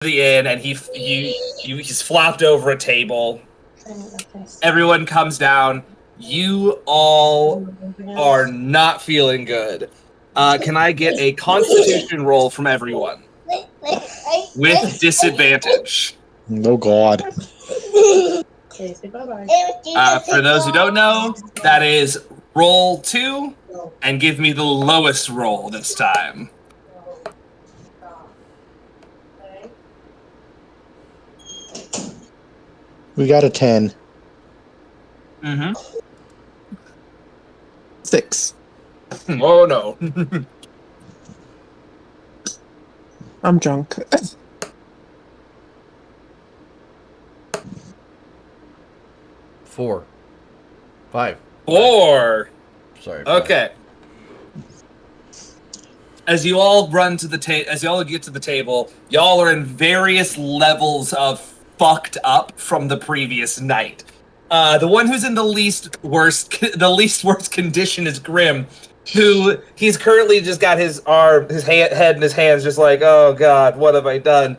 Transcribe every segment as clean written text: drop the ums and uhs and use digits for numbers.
the inn, and he's flopped over a table. Everyone comes down. You all are not feeling good. Can I get a Constitution roll from everyone with disadvantage? Oh God. For those who don't know, that is roll 2, and give me the lowest roll this time. We got a 10. Mm-hmm. 6. Oh no. I'm drunk. 4. 5. 4. Sorry. 5. Okay. As you all run to the as you all get to the table, y'all are in various levels of fucked up from the previous night. The one who's in the least worst condition is Grim, who he's currently just got his head in his hands, just like, oh God, what have I done?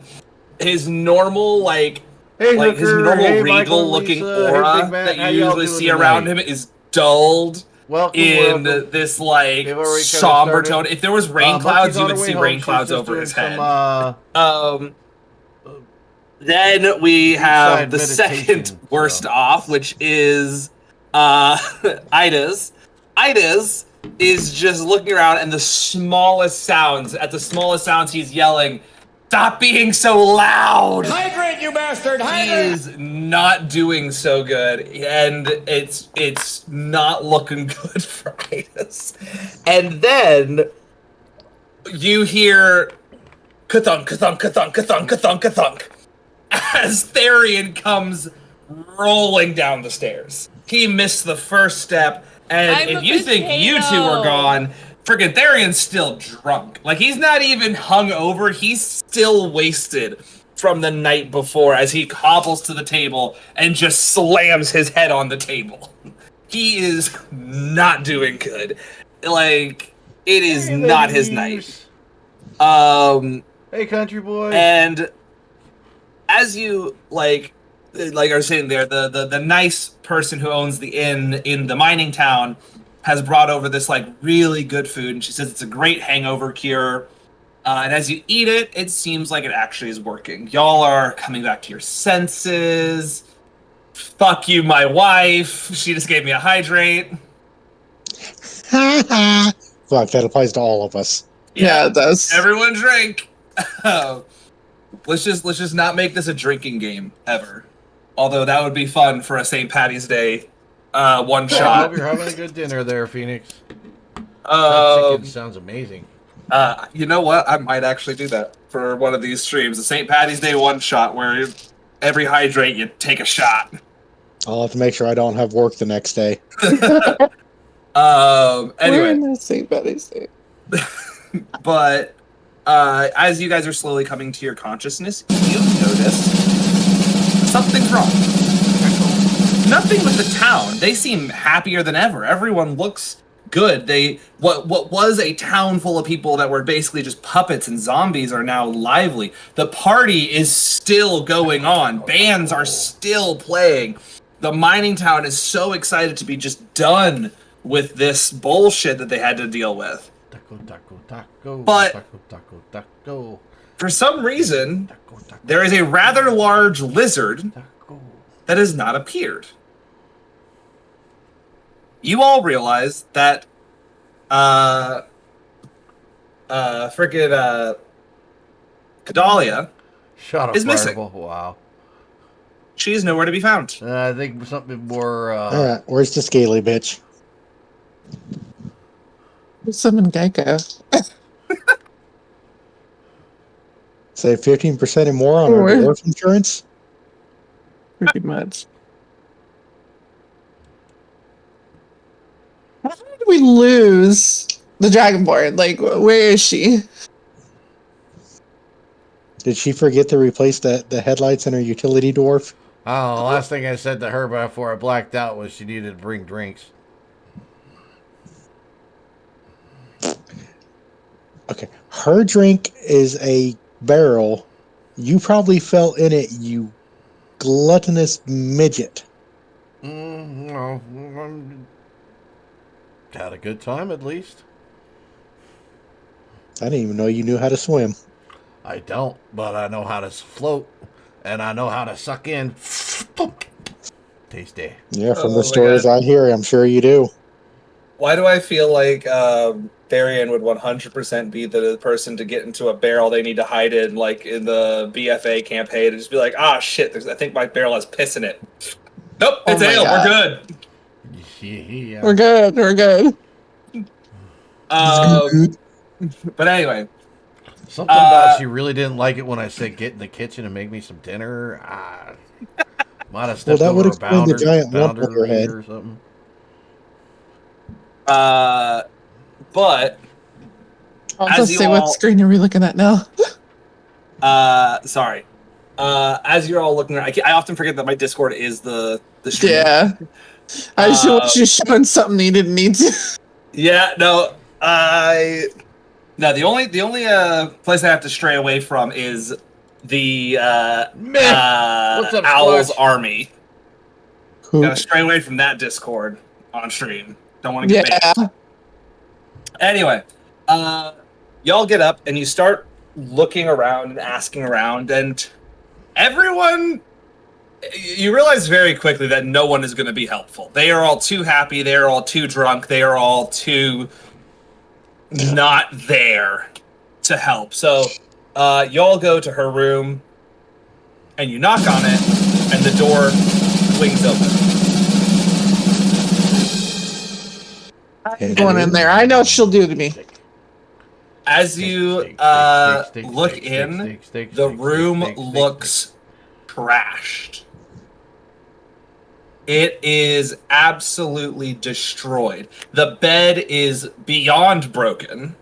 His normal his normal regal looking aura that you usually see around him is dulled. Welcome. This somber tone. If there was rain clouds, you would see rain clouds over his head. Then we have the second worst off, which is Ida's. Ida's is just looking around, and at the smallest sounds, he's yelling, "Stop being so loud! Hydrate, you bastard! Hydrate!" He is not doing so good, and it's not looking good for Idas. And then you hear ka-thunk, ka-thunk, ka-thunk, ka-thunk, ka-thunk, ka-thunk, as Therian comes rolling down the stairs. He missed the first step, and if you think you two are gone, friggin' Therian's still drunk. Like, he's not even hungover, he's still wasted from the night before as he hobbles to the table and just slams his head on the table. He is not doing good. Like, it is not his night. Hey, country boy. And as you are sitting there, the nice person who owns the inn in the mining town has brought over this really good food, and she says it's a great hangover cure. And as you eat it, it seems like it actually is working. Y'all are coming back to your senses. Fuck you, my wife. She just gave me a hydrate. Fuck, that applies to all of us. Yeah, it does. Everyone drink. Let's just not make this a drinking game ever. Although that would be fun for a St. Patty's Day one shot. I hope you're having a good dinner there, Phoenix. That sounds amazing. You know what? I might actually do that for one of these streams. A St. Patty's Day one shot where every hydrate you take a shot. I'll have to make sure I don't have work the next day. Anyway. We're in the St. Patty's Day. But as you guys are slowly coming to your consciousness, you notice something's wrong. Nothing with the town. They seem happier than ever. Everyone looks good. What was a town full of people that were basically just puppets and zombies are now lively. The party is still going on. Bands are still playing. The mining town is so excited to be just done with this bullshit that they had to deal with. But for some reason, there is a rather large lizard that has not appeared. You all realize that Kadalia is missing. Wow. She is nowhere to be found. I think something more... Alright, where's the scaly bitch? Summon Geico. Save 15% and more on our dwarf insurance? Pretty much. How did we lose the Dragonborn? Like, where is she? Did she forget to replace the headlights in her utility dwarf? Oh, the last thing I said to her before I blacked out was she needed to bring drinks. Okay, her drink is a barrel You probably fell in it, you gluttonous midget. No, had a good time at least. I didn't even know you knew how to swim. I don't, but I know how to float, and I know how to suck in. Tasty. Yeah, from Oh the my stories God. I hear, I'm sure you do. Why do I feel like Therian would 100% be the person to get into a barrel they need to hide in, like in the BFA campaign, and just be like, ah, shit, I think my barrel has piss in it. Nope, Oh it's my ale. God. We're good. Yeah. We're good. We're good. But anyway, Something about she really didn't like it when I said get in the kitchen and make me some dinner. Might have Well, stepped that would over a explain the giant lump on your boundary head. or something. but I'll As just you say, all- what screen are we looking at now? sorry. As you're all looking, I often forget that my Discord is the stream. Yeah. I just want you showing something you didn't need to. Yeah, no, the only place I have to stray away from is the What's up, Owl's Squash? army. Who? Gotta stray away from that Discord on stream. Don't want to get banned. Yeah. Anyway, y'all get up and you start looking around and asking around, and everyone, you realize very quickly that no one is going to be helpful. They are all too happy. They are all too drunk. They are all too not there to help. So, y'all go to her room and you knock on it, and the door swings open. I'm going in there. I know what she'll do to me. As you look in, the room looks trashed. It is absolutely destroyed. The bed is beyond broken.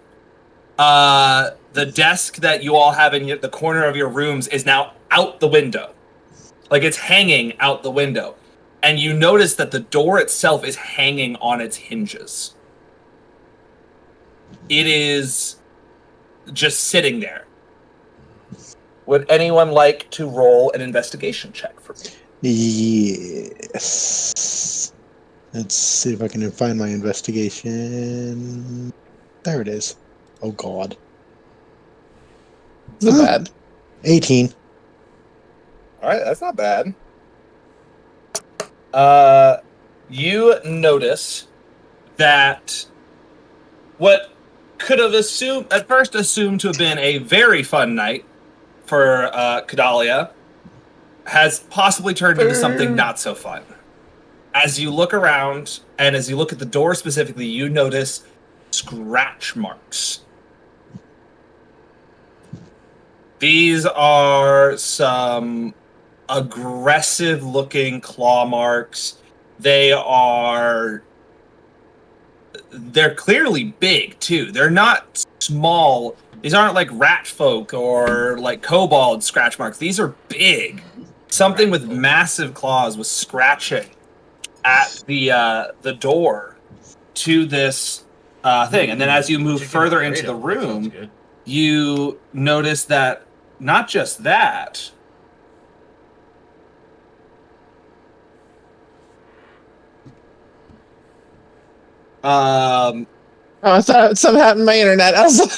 The desk that you all have in the corner of your rooms is now out the window. Like, it's hanging out the window. And you notice that the door itself is hanging on its hinges. It is just sitting there. Would anyone like to roll an investigation check for me? Yes. Let's see if I can find my investigation. There it is. Oh, God. It's bad. 18. All right, that's not bad. You notice that what could have at first assumed to have been a very fun night for Kadalia has possibly turned into something not so fun. As you look around, and as you look at the door specifically, you notice scratch marks. These are some aggressive-looking claw marks. They're clearly big, too. They're not small. These aren't like rat folk or like kobold scratch marks. These are big. Something with massive claws was scratching at the door to this thing. And then as you move further into the room, you notice that not just that, Oh, I thought something happened to my internet. I was like,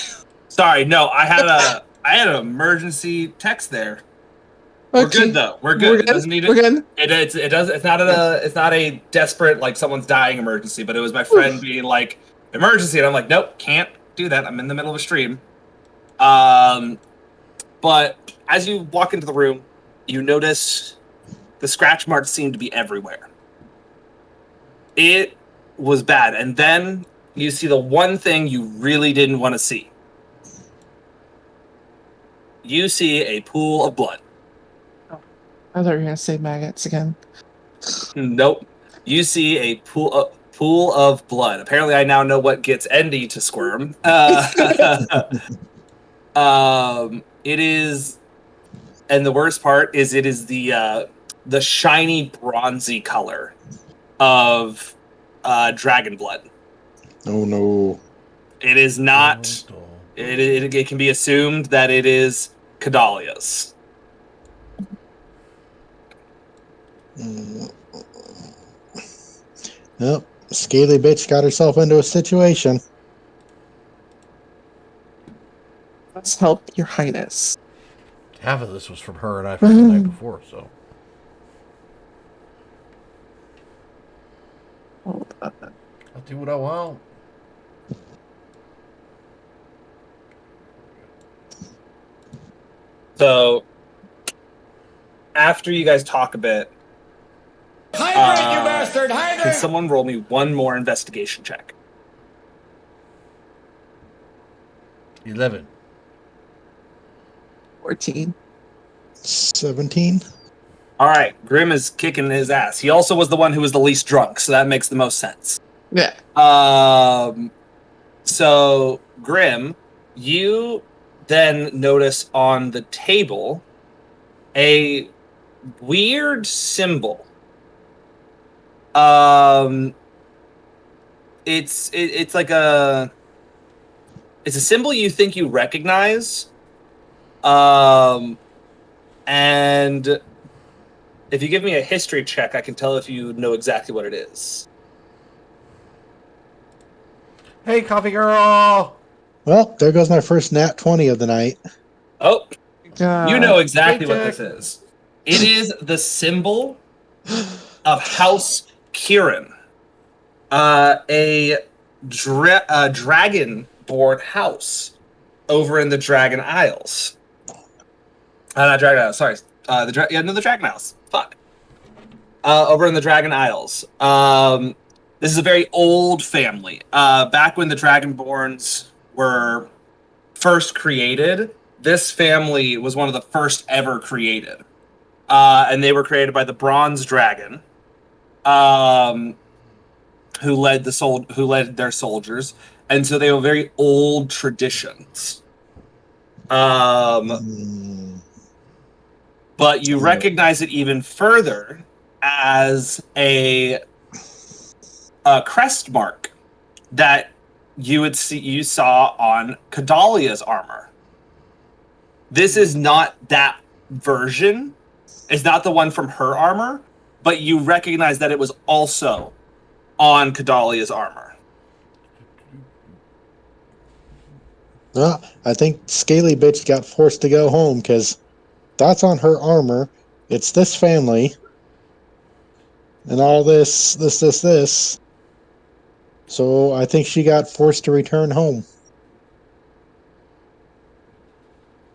sorry, no, I had an emergency text there. We're okay. good though. We're good. It doesn't need We're good. It's not a desperate, like, someone's dying emergency, but it was my friend being like, emergency, and I'm like, nope, can't do that. I'm in the middle of a stream. But as you walk into the room, you notice the scratch marks seem to be everywhere. It was bad. And then you see the one thing you really didn't want to see. You see a pool of blood. I thought you were going to say maggots again. Nope. You see a pool of blood. Apparently, I now know what gets Endy to squirm. It is, and the worst part is, it is the shiny bronzy color of dragon blood. Oh, no. It is not. It can be assumed that it is Kadalia's. Nope. Scaly bitch got herself into a situation. Let's help your highness. Half of this was from her and I from the night before, so. Hold on. I'll do what I want. So after you guys talk a bit, Hydrate, you bastard! Hydrate! can someone roll me one more investigation check? 11. 14. 17. All right, Grim is kicking his ass. He also was the one who was the least drunk, so that makes the most sense. Yeah. So Grim, you then notice on the table a weird symbol. It's like it's a symbol you think you recognize. And if you give me a history check, I can tell if you know exactly what it is. Hey, coffee girl! Well, there goes my first nat 20 of the night. Oh, you know exactly Great what this check. is. It is the symbol of House Kieran. A dragon-born house over in the Dragon Isles. Not Dragon Isles, sorry. The Dragon Isles. Fuck. Over in the Dragon Isles. This is a very old family. Back when the Dragonborns were first created, this family was one of the first ever created. And they were created by the Bronze Dragon, who led their soldiers. And so they have very old traditions. But you recognize it even further as a crest mark that you saw on Kadalia's armor. This is not that version. It's not the one from her armor, but you recognize that it was also on Kadalia's armor. Well, I think Scaly bitch got forced to go home because that's on her armor. It's this family. And all this. So I think she got forced to return home.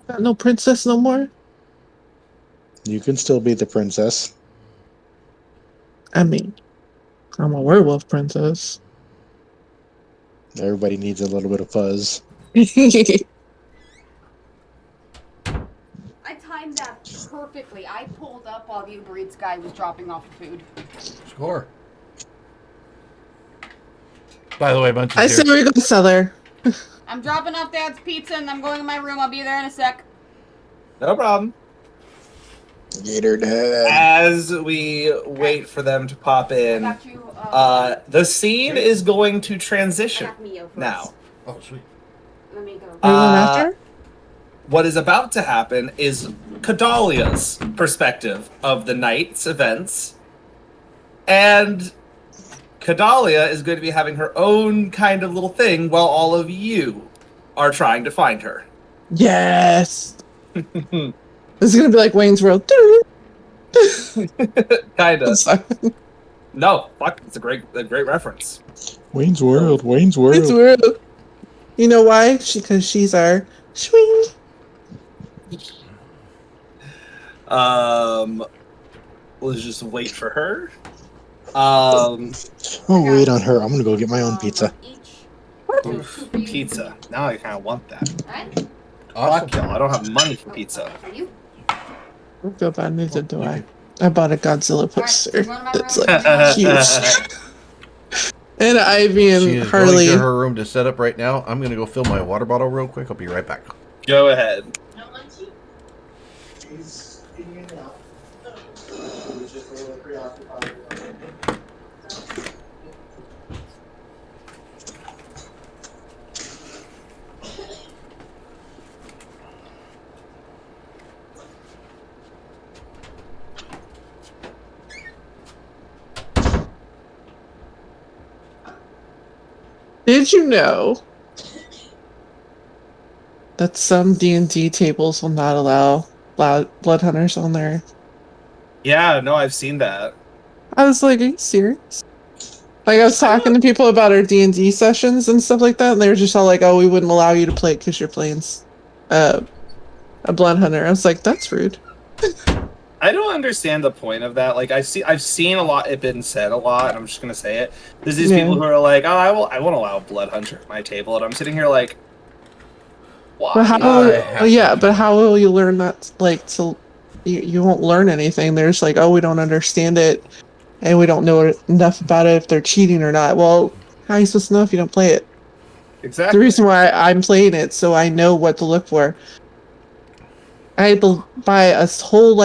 Got no princess no more? You can still be the princess. I mean, I'm a werewolf princess. Everybody needs a little bit of fuzz. I timed that perfectly. I pulled up while the Uber Eats guy was dropping off the food. Score. By the way, Munchie's I here. said we're going to sell her. I'm dropping off Dad's pizza and I'm going in my room. I'll be there in a sec. No problem. Gator dad. As we wait for them to pop I in, got you. the scene is going to I transition got Mio first. now. Oh, sweet. Let me go. Are you going after? What is about to happen is Kadalia's perspective of the night's events, and Kadalia is going to be having her own kind of little thing while all of you are trying to find her. Yes. This is going to be like Wayne's World. Kind of. Sorry. No, fuck, it's a great reference. Wayne's World. Wayne's World. Wayne's World. You know why? Because she's our swing. Let's just wait for her. Oh, wait on her. I'm gonna go get my own pizza. Each. Oof, pizza. Now I kind of want that. Right? Awesome. Fuck y'all, I don't have money for pizza. For you? I feel bad, neither do I. I bought a Godzilla poster. you want my That's room? like huge. And Ivy She and is Harley. going to her room to set up right now. I'm going to go fill my water bottle real quick. I'll be right back. Go ahead. Did you know that some D&D tables will not allow blood hunters on there? Yeah, no, I've seen that. I was like, are you serious? Like, I was talking to people about our D&D sessions and stuff like that, and they were just all like, oh, we wouldn't allow you to play it because you're playing a blood hunter. I was like, that's rude. I don't understand the point of that. Like, I've seen a lot. It been said a lot, and I'm just gonna say it. There's these people who are like, "Oh, I won't allow a blood hunter at my table," and I'm sitting here like, "Why?" But how will you learn that? Like, you won't learn anything. They're just like, oh, we don't understand it, and we don't know enough about it if they're cheating or not. Well, how are you supposed to know if you don't play it? Exactly. The reason why I'm playing it, so I know what to look for. I had to buy a whole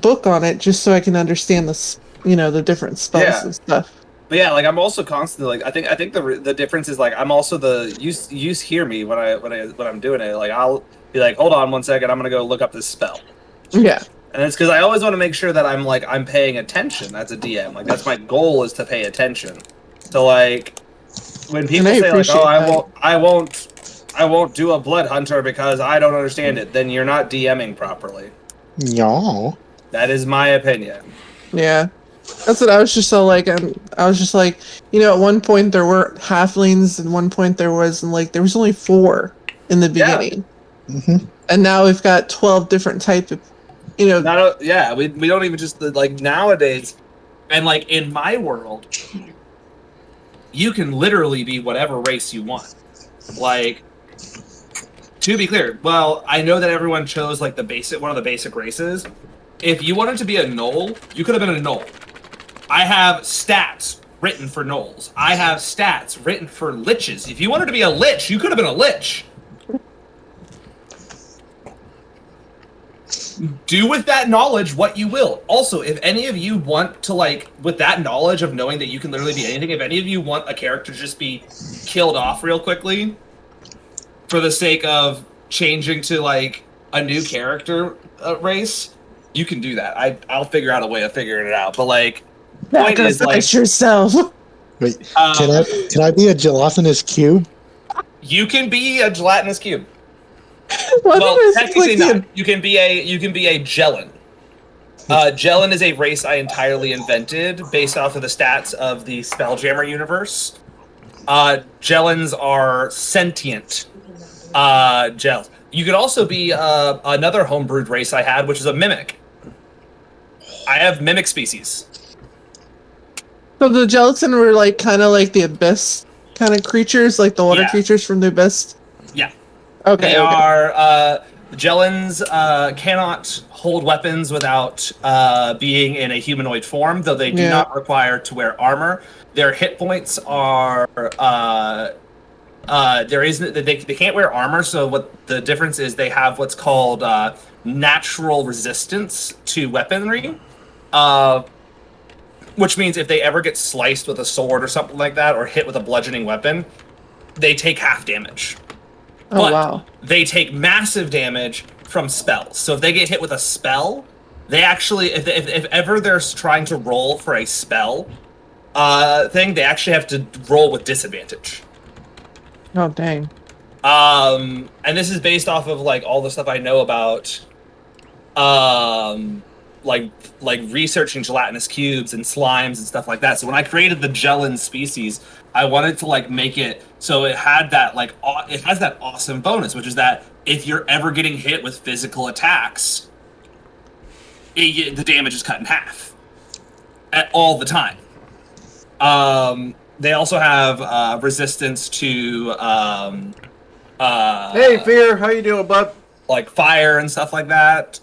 book on it just so I can understand the different spells and stuff. But yeah, like I'm also constantly I think the difference is like I'm also you hear me when I'm doing it. Like I'll be like, hold on 1 second, I'm gonna go look up this spell. Yeah. And it's because I always want to make sure that I'm paying attention as a DM. Like that's my goal is to pay attention. So like when people say like, oh, I won't do a blood hunter because I don't understand it, then you're not DMing properly. No. That is my opinion. Yeah. That's what I was just so like. I was just like, at one point there were halflings, and one point there was only 4 in the beginning. Mm-hmm. And now we've got 12 different types of, we don't even just like nowadays, and like in my world, you can literally be whatever race you want. Like, to be clear, well, I know that everyone chose like one of the basic races. If you wanted to be a gnoll, you could have been a gnoll. I have stats written for gnolls. I have stats written for liches. If you wanted to be a lich, you could have been a lich. Do with that knowledge what you will. Also, if any of you want to, with that knowledge of knowing that you can literally be anything, if any of you want a character to just be killed off real quickly for the sake of changing to, a new character race, you can do that. I'll figure out a way of figuring it out. But, point is, yourself. Wait, can I be a gelatinous cube? You can be a gelatinous cube. Well, technically not. You can be a Jellin. Jellin is a race I entirely invented based off of the stats of the Spelljammer universe. Jellins are sentient gels. You could also be another homebrewed race I had, which is a mimic. I have mimic species. So the gelatin were kind of like the abyss kind of creatures, like the water creatures from the abyss. Yeah. Okay. They are Jellins cannot hold weapons without being in a humanoid form, though they do not require to wear armor. Their hit points are they can't wear armor, so what the difference is they have what's called natural resistance to weaponry. Which means if they ever get sliced with a sword or something like that, or hit with a bludgeoning weapon, they take half damage. Oh, but wow. They take massive damage from spells. So if they get hit with a spell, they actually, if ever they're trying to roll for a spell thing, they actually have to roll with disadvantage. Oh, dang. And this is based off of all the stuff I know about researching gelatinous cubes and slimes and stuff like that. So when I created the Jellin species, I wanted to make it so it had that it has that awesome bonus, which is that if you're ever getting hit with physical attacks, the damage is cut in half all the time. They also have resistance to hey, Fear, how you doing, bud? Like fire and stuff like that.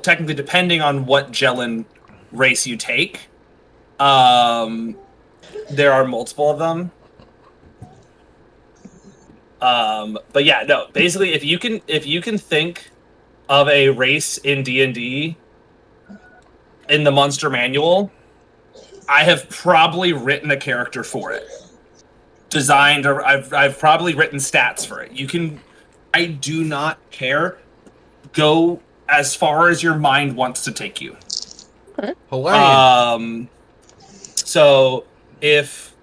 Technically, depending on what Jellin race you take, there are multiple of them. But yeah, no. Basically, if you can think of a race in D&D in the monster manual, I have probably written a character for it. Designed, or I've probably written stats for it. You can. I do not care. Go as far as your mind wants to take you. Hawaiian. So if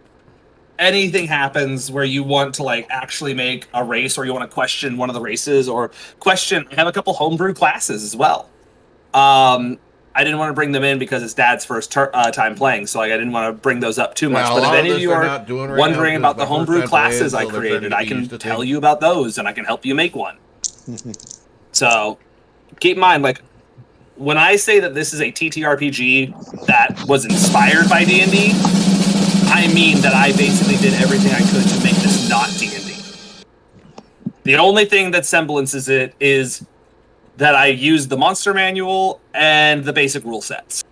anything happens where you want to like actually make a race, or you want to question one of the races, or question, I have a couple homebrew classes as well. I didn't want to bring them in because it's Dad's first time playing, so like I didn't want to bring those up too much. Now, But a if lot any of of this you they're are not doing right wondering now about because the it's my homebrew first time classes I playing, so they're trying to created, get I can used to tell things. you about those, and I can help you make one. So keep in mind, like, when I say that this is a TTRPG that was inspired by D&D, I mean that I basically did everything I could to make this not D&D. The only thing that semblances it is that I used the monster manual and the basic rule sets.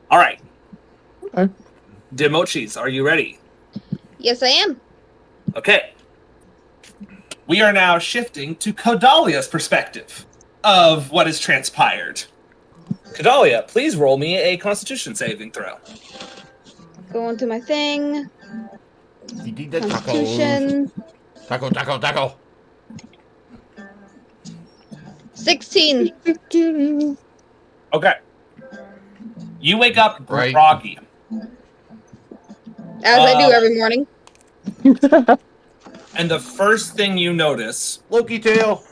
All right. Okay. Demochis, are you ready? Yes, I am. Okay. We are now shifting to Kodalia's perspective of what has transpired. Kodalia, please roll me a Constitution saving throw. Go into my thing. He did the tacos. Constitution. Taco. 16. Okay. You wake up Right. groggy. As I do every morning. And the first thing you notice Loki tail.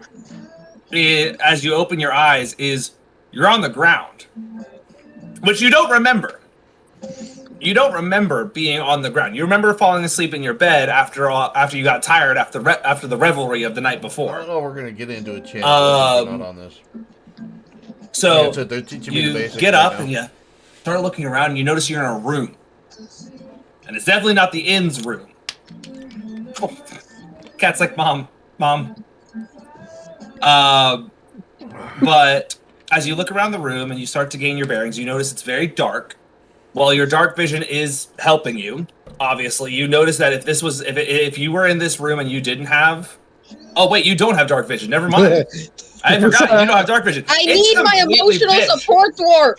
as you open your eyes is you're on the ground, which you don't remember. You don't remember being on the ground. You remember falling asleep in your bed after you got tired after the revelry of the night I before. don't know. We're gonna get into a chance. Um, We're not on this. So Yeah, so they're teaching me the you basics get right up now. and you start looking around, and you notice you're in a room, and it's definitely not the inn's room. Cat's like, mom. But as you look around the room and you start to gain your bearings, you notice it's very dark. While your dark vision is helping you, obviously, you notice that if you were in this room and you didn't have, oh wait, you don't have dark vision. Never mind. I forgot you don't have dark vision. I It's need my completely emotional pitch. support dwarf.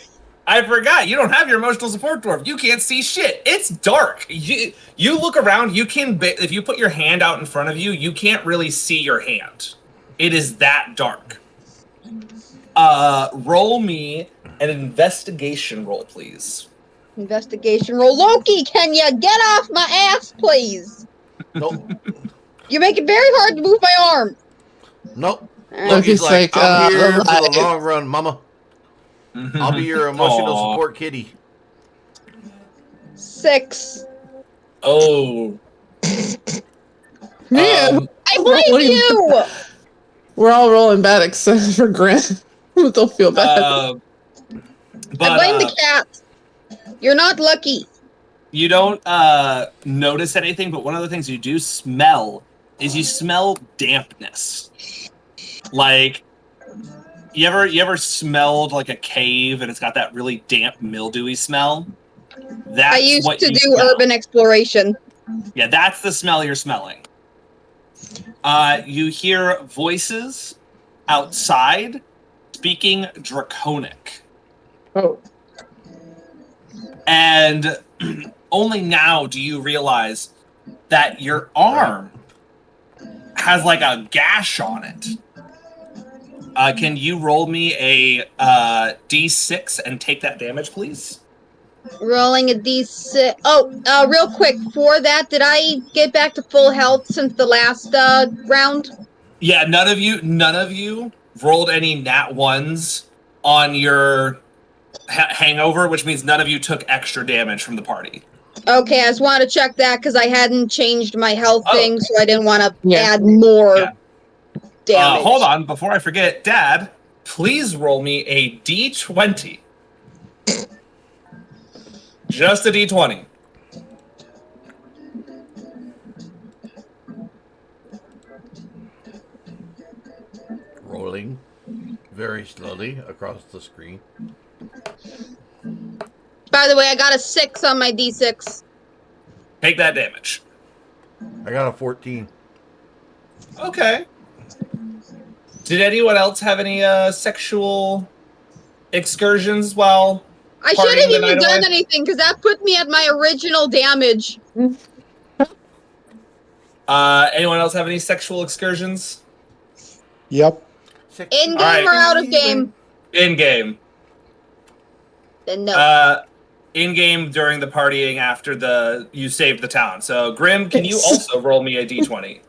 I forgot. You don't have your emotional support dwarf. You can't see shit. It's dark. You look around. You can, if you put your hand out in front of you, you can't really see your hand. It is that dark. Roll me an investigation roll, please. Investigation roll. Loki, can you get off my ass, please? Nope. You make it very hard to move my arm. Nope. Alright. Loki's like, I'm here for the alive. long run, mama. I'll be your emotional Aw. support kitty. 6. Oh. Man, I blame Rolling. you. we're all rolling bad except for Grant. Don't feel bad. But I blame the cat. You're not lucky. you don't notice anything, but one of the things you do smell is you smell dampness. Like, you ever smelled like a cave and it's got that really damp, mildewy smell? That's I used what to you do smell. urban exploration. Yeah, that's the smell you're smelling. You hear voices outside speaking Draconic. Oh, And only now do you realize that your arm has like a gash on it. Can you roll me a D6 and take that damage, please? Rolling a d6. Oh, real quick. For that, did I get back to full health since the last round? Yeah, none of you rolled any nat ones on your hangover, which means none of you took extra damage from the party. Okay, I just wanted to check that because I hadn't changed my health Oh. thing, so I didn't want to Yeah. add more Yeah. damage. Hold on, before I forget, Dad, please roll me a D20. Just a D20. Rolling very slowly across the screen. By the way, I got a 6 on my d6. Take that damage. I got a 14. Okay. Did anyone else have any sexual excursions while I Partying shouldn't the even night done away? anything because that put me at my original damage. anyone else have any sexual excursions? Yep. In game Alright. or out of game? In game. Then no. in-game during the partying after you saved the town. So, Grim, can you also roll me a d20?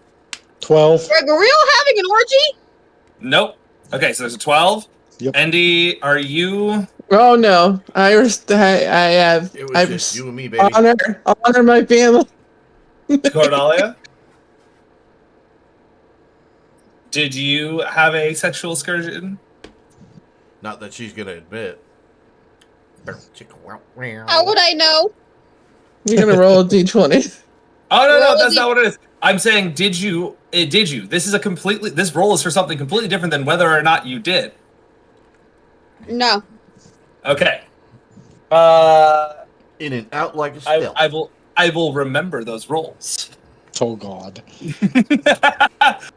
12. Gregorio having an orgy? Nope. Okay, so there's a 12. Yep. Andy, are you... Oh no, I have. It was I just you and me, baby. honor my family. Cordalia? Did you have a sexual excursion? Not that she's gonna admit. How would I know? You're gonna roll a d20. Oh, no, Roll that's the- not what it is. I'm saying, did you? This roll is for something completely different than whether or not you did. No. Okay. In and out like a stealth. I will remember those rolls. Oh God.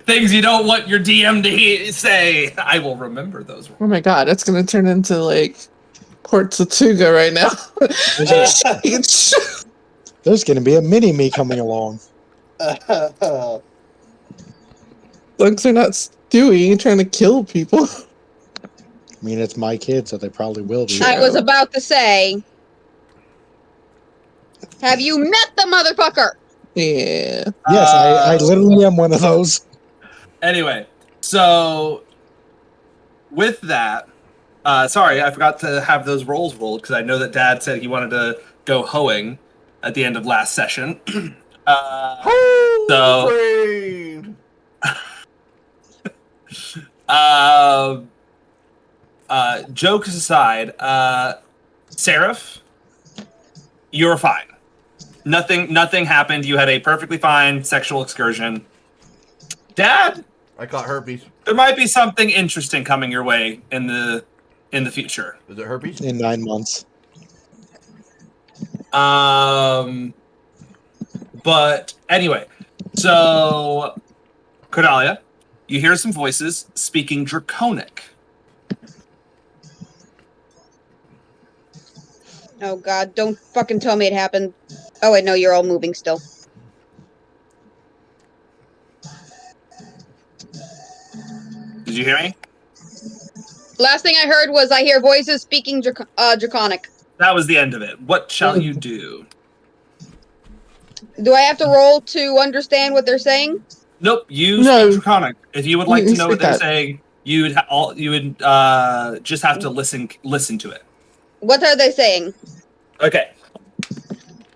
Things you don't want your DM to say. I will remember those rolls. Oh my god, it's gonna turn into like Port Tortuga right now. There's going to be a mini-me coming along. Lungs are not Stewie trying to kill people. I mean, it's my kid, so they probably will be. I was about to say, have you met the motherfucker? Yeah. Yes, I literally am one of those. Anyway, so with that, sorry, I forgot to have those rolls rolled because I know that Dad said he wanted to go hoeing at the end of last session. Jokes aside, Seraph, you're fine. Nothing happened. You had a perfectly fine sexual excursion. Dad, I caught herpes. there might be something interesting coming your way in the future. Is it herpes? In 9 months. But anyway, so Cordalia, you hear some voices speaking Draconic. Oh god, don't fucking tell me it happened. Oh wait, no, you're all moving still. Did you hear me? Last thing I heard was I hear voices speaking Draconic. That was the end of it. What shall you do? Do I have to roll to understand what they're saying? Nope, you No. speak Draconic. If you would like to know what speak they're that. saying, you would just have to listen to it. What are they saying? Okay.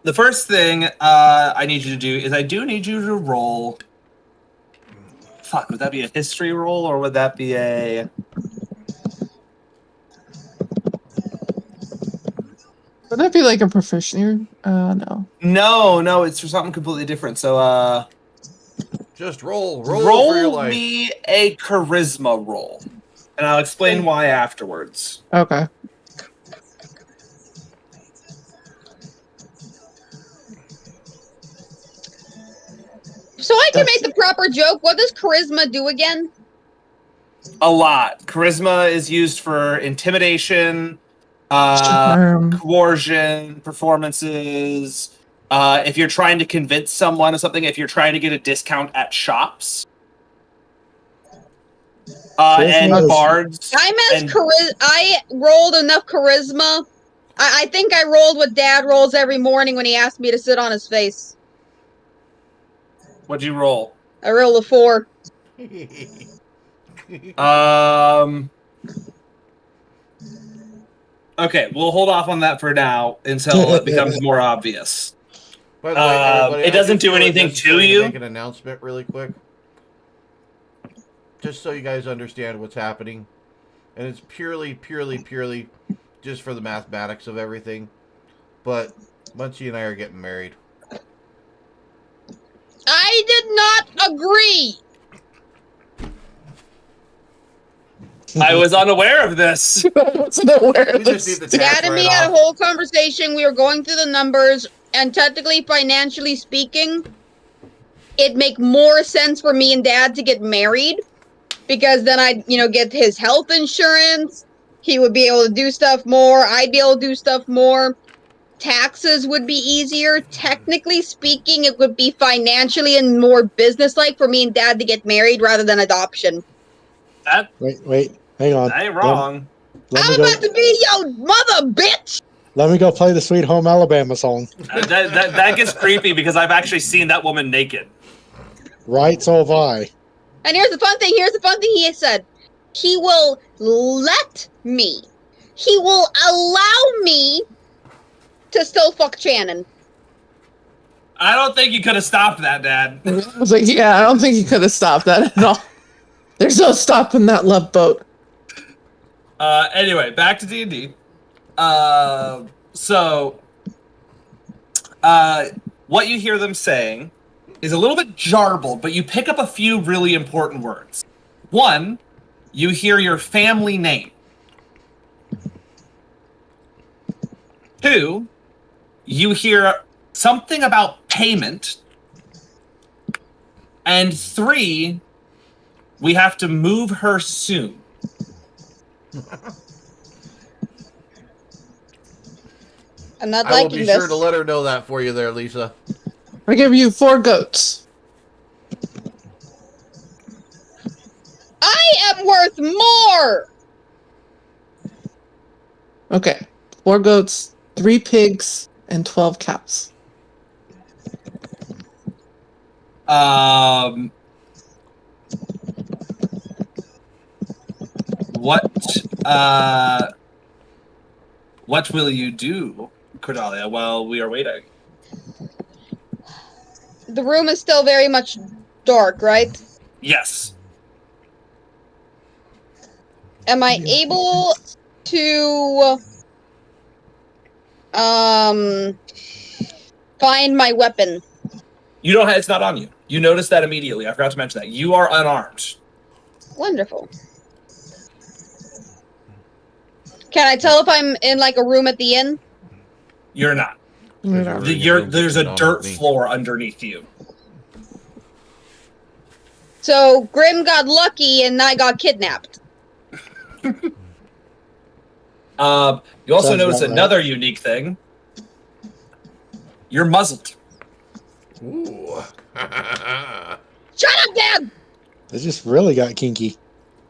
The first thing I need you to do is I do need you to roll. Fuck, would that be a history roll or would that be a? Would that be like a proficiency? No. No, it's for something completely different. So Just roll for your life. me a charisma roll, and I'll explain why afterwards. Okay. So I can make the proper joke. What does charisma do again? A lot. Charisma is used for intimidation, Charm. coercion, performances. If you're trying to convince someone of something, if you're trying to get a discount at shops. And Charisma is- bards. I rolled enough charisma. I think I rolled what Dad rolls every morning when he asked me to sit on his face. What'd you roll? I rolled a 4. Okay, we'll hold off on that for now until it becomes more obvious. By the way, everybody, it I doesn't just do feel anything necessary to you. Make an announcement really quick, just so you guys understand what's happening, and it's purely just for the mathematics of everything. But Munchie and I are getting married. I did not agree. I was unaware of this. I wasn't aware We of just this. need the Dad tax and me write-off. had a whole conversation. We were going through the numbers, and technically, financially speaking, it'd make more sense for me and Dad to get married, because then I'd, get his health insurance. He would be able to do stuff more. I'd be able to do stuff more. Taxes would be easier. Technically speaking, it would be financially and more business-like for me and Dad to get married rather than adoption. That Wait, hang on. ain't wrong. Let me I'm go. about to be your mother, bitch! Let me go play the Sweet Home Alabama song. That gets creepy because I've actually seen that woman naked. Right, so have I. And here's the fun thing. He said. He will let me. He will allow me to still fuck Shannon. I don't think you could have stopped that, Dad. I was like, yeah, I don't think you could have stopped that at all. There's no stopping that love boat. Anyway, back to D&D. What you hear them saying is a little bit jarbled, but you pick up a few really important words. One, you hear your family name. Two, you hear something about payment. And three, we have to move her soon. I'm not I will liking be this. sure to let her know that for you there, Lisa. I give you 4 goats. I am worth more. Okay. 4 goats, 3 pigs, and 12 cows. What will you do, Cordalia, while we are waiting? The room is still very much dark, right? Yes. Am I able to find my weapon? You don't have, it's not on you. You noticed that immediately. I forgot to mention that. You are unarmed. Wonderful. Can I tell if I'm in like a room at the inn? You're not. Whatever. There's a dirt floor underneath you. So Grim got lucky and I got kidnapped. You also Sounds notice about another unique thing. You're muzzled. Ooh. Shut up, Dad! They just really got kinky.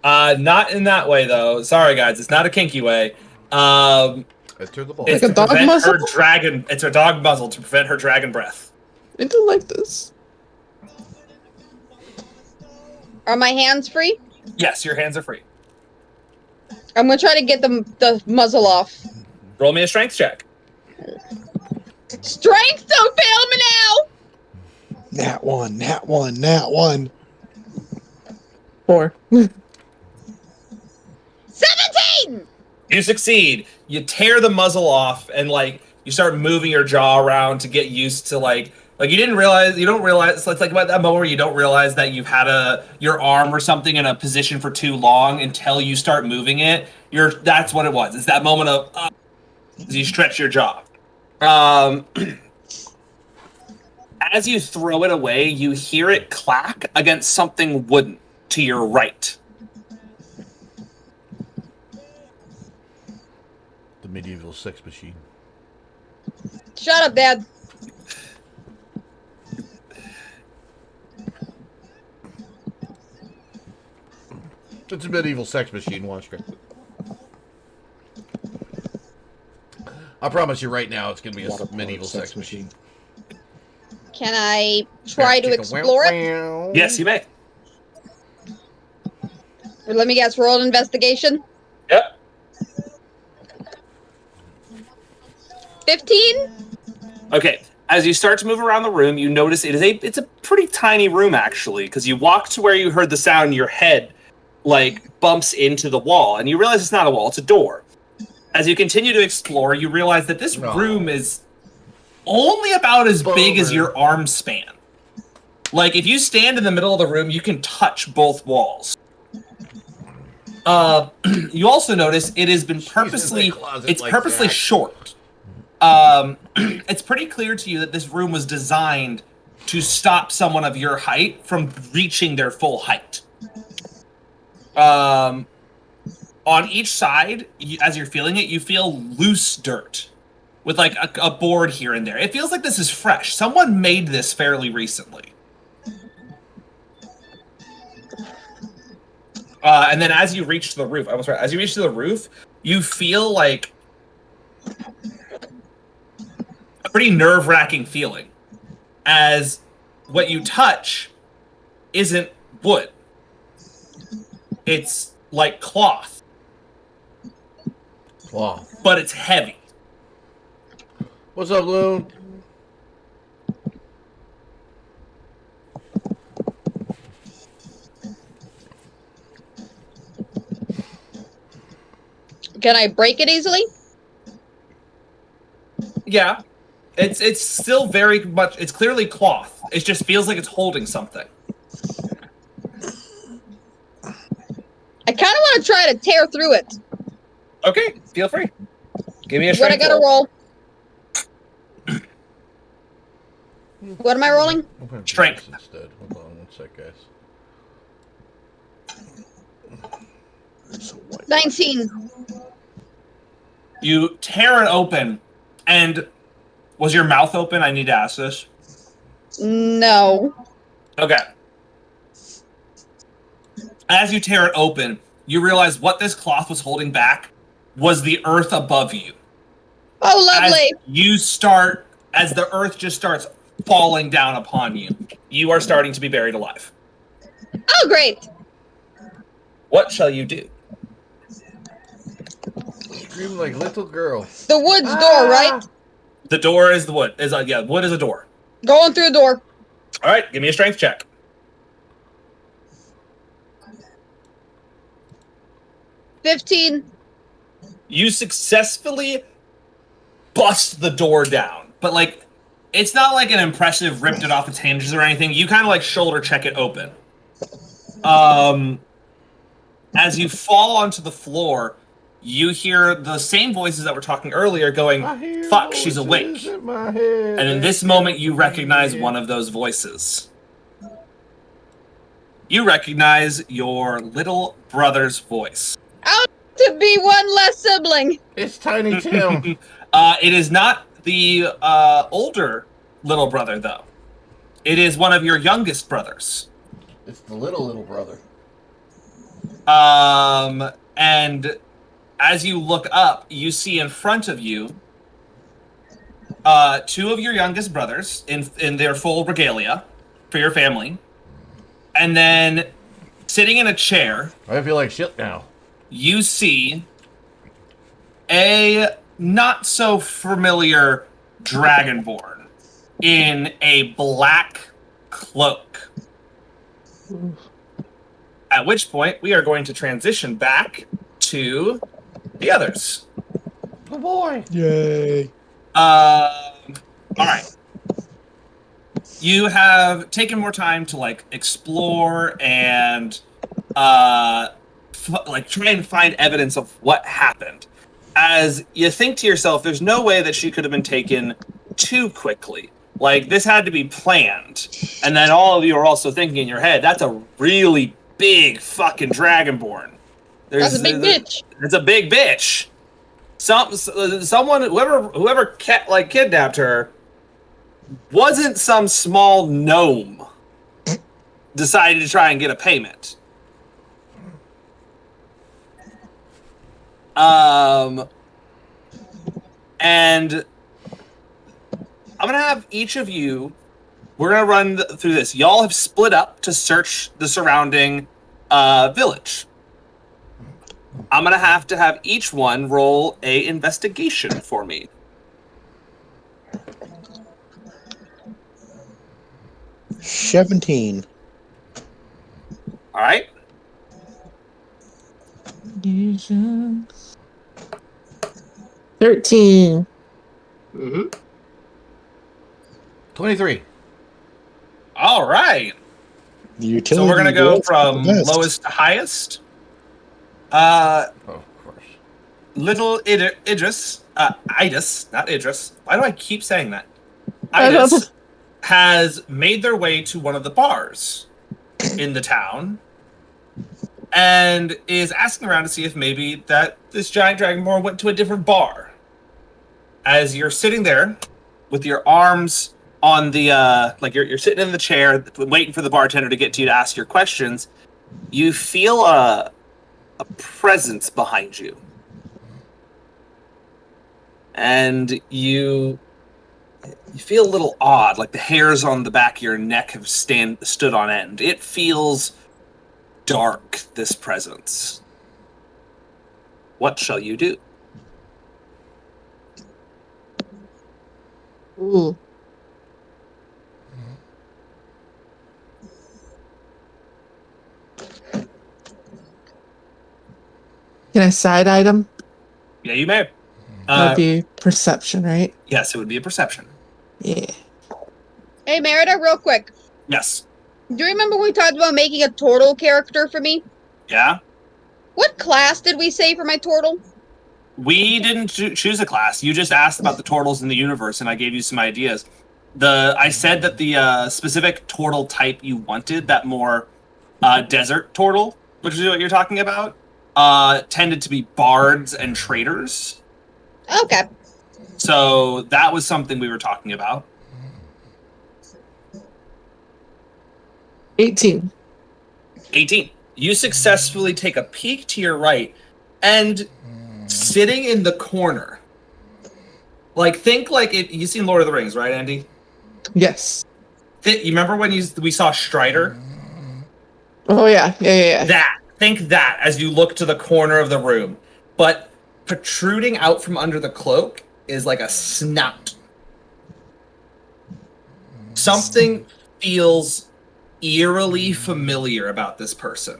Not in that way though. Sorry guys, it's not a kinky way. Enter the ball. It's Like a to dog prevent muzzle? her dragon. It's a dog muzzle to prevent her dragon breath. I do like this. Are my hands free? Yes, your hands are free. I'm gonna try to get the muzzle off. Roll me a strength check. Strength, don't fail me now! Nat 1, nat 1, nat 1. 4. 17! You succeed. You tear the muzzle off, and like you start moving your jaw around to get used to like you don't realize. So it's like about that moment where you don't realize that you've had your arm or something in a position for too long until you start moving it. That's what it was. It's that moment of as you stretch your jaw. As you throw it away, you hear it clack against something wooden to your right. The medieval sex machine. Shut up, Dad. It's a medieval sex machine, watch it. I promise you right now it's going to be a medieval sex machine. Can I try to explore it? Yes, you may. Or let me guess, roll an investigation. Yep. 15? Okay. As you start to move around the room, you notice it's a pretty tiny room actually, because you walk to where you heard the sound, your head like bumps into the wall, and you realize it's not a wall, it's a door. As you continue to explore, you realize that this room is only about as big as your arm span. Like if you stand in the middle of the room, you can touch both walls. You also notice it has been purposely short. It's pretty clear to you that this room was designed to stop someone of your height from reaching their full height. On each side, as you're feeling it, you feel loose dirt with like a board here and there. It feels like this is fresh. Someone made this fairly recently. And then as you reach the roof, I was right. As you reach to the roof, you feel like a pretty nerve-wracking feeling, as what you touch isn't wood. It's like cloth, Cloth. but it's heavy. What's up, Loon? Can I break it easily? Yeah, it's still very much. It's clearly cloth. It just feels like it's holding something. I kind of want to try to tear through it. Okay, feel free. Give me a What strength I gotta roll. roll? What am I rolling? I'm gonna do Strength. this instead. Hold on one sec, guys. 19. You tear it open, and was your mouth open? I need to ask this. No. Okay. As you tear it open, you realize what this cloth was holding back was the earth above you. Oh, lovely. As the earth just starts falling down upon you, you are starting to be buried alive. Oh, great. What shall you do? Scream like little girl. The woods door, right? The door is the wood. Wood is a door. Going through the door. All right, give me a strength check. 15. You successfully bust the door down, but like, it's not like an impressive ripped it off its hinges or anything. You kind of like shoulder check it open. As you fall onto the floor, you hear the same voices that were talking earlier going, "Fuck, she's awake." And in this moment, you recognize one of those voices. You recognize your little brother's voice. Out to be one less sibling. It's Tiny Tim. It is not the older little brother, though. It is one of your youngest brothers. It's the little brother. And as you look up, you see in front of you two of your youngest brothers in their full regalia for your family. And then sitting in a chair, I feel like shit now. you see a not so familiar dragonborn in a black cloak. At which point, we are going to transition back to the others. Good boy. Yay. All right. You have taken more time to like explore and try and find evidence of what happened. As you think to yourself, there's no way that she could have been taken too quickly. Like, this had to be planned. And then all of you are also thinking in your head, that's a really big fucking dragonborn. That's a big bitch. It's a big bitch. Someone, whoever kidnapped her, wasn't some small gnome decided to try and get a payment. And I'm gonna have each of you. We're gonna run through this. Y'all have split up to search the surrounding village. I'm gonna have to have each one roll a investigation for me. $17. All right. 13. 23. All right. The utility So we're gonna go bills from the best. lowest to highest. Oh, of course. Little Idris, Idis, not Idris. Why do I keep saying that? I don't know. Idis has made their way to one of the bars in the town and is asking around to see if maybe that this giant dragonborn went to a different bar. As you're sitting there with your arms on the you're sitting in the chair waiting for the bartender to get to you to ask your questions, you feel a presence behind you. And you you feel a little odd, like the hairs on the back of your neck have stood on end. It feels dark, this presence. What shall you do? Ooh. Can I side item? Yeah, you may. That'd be perception, right? Yes, it would be a perception. Yeah. Hey, Merida, real quick. Yes. Do you remember we talked about making a turtle character for me? Yeah? What class did we say for my turtle? We didn't choose a class. You just asked about the turtles in the universe, and I gave you some ideas. I said that the specific turtle type you wanted, that more desert turtle, which is what you're talking about, tended to be bards and traders. Okay. So that was something we were talking about. 18. 18. You successfully take a peek to your right, and sitting in the corner, like think like you've seen Lord of the Rings, right, Andy? Yes. You remember when we saw Strider? Oh yeah. Yeah. Think that as you look to the corner of the room, but protruding out from under the cloak is like a snout. Something feels eerily familiar about this person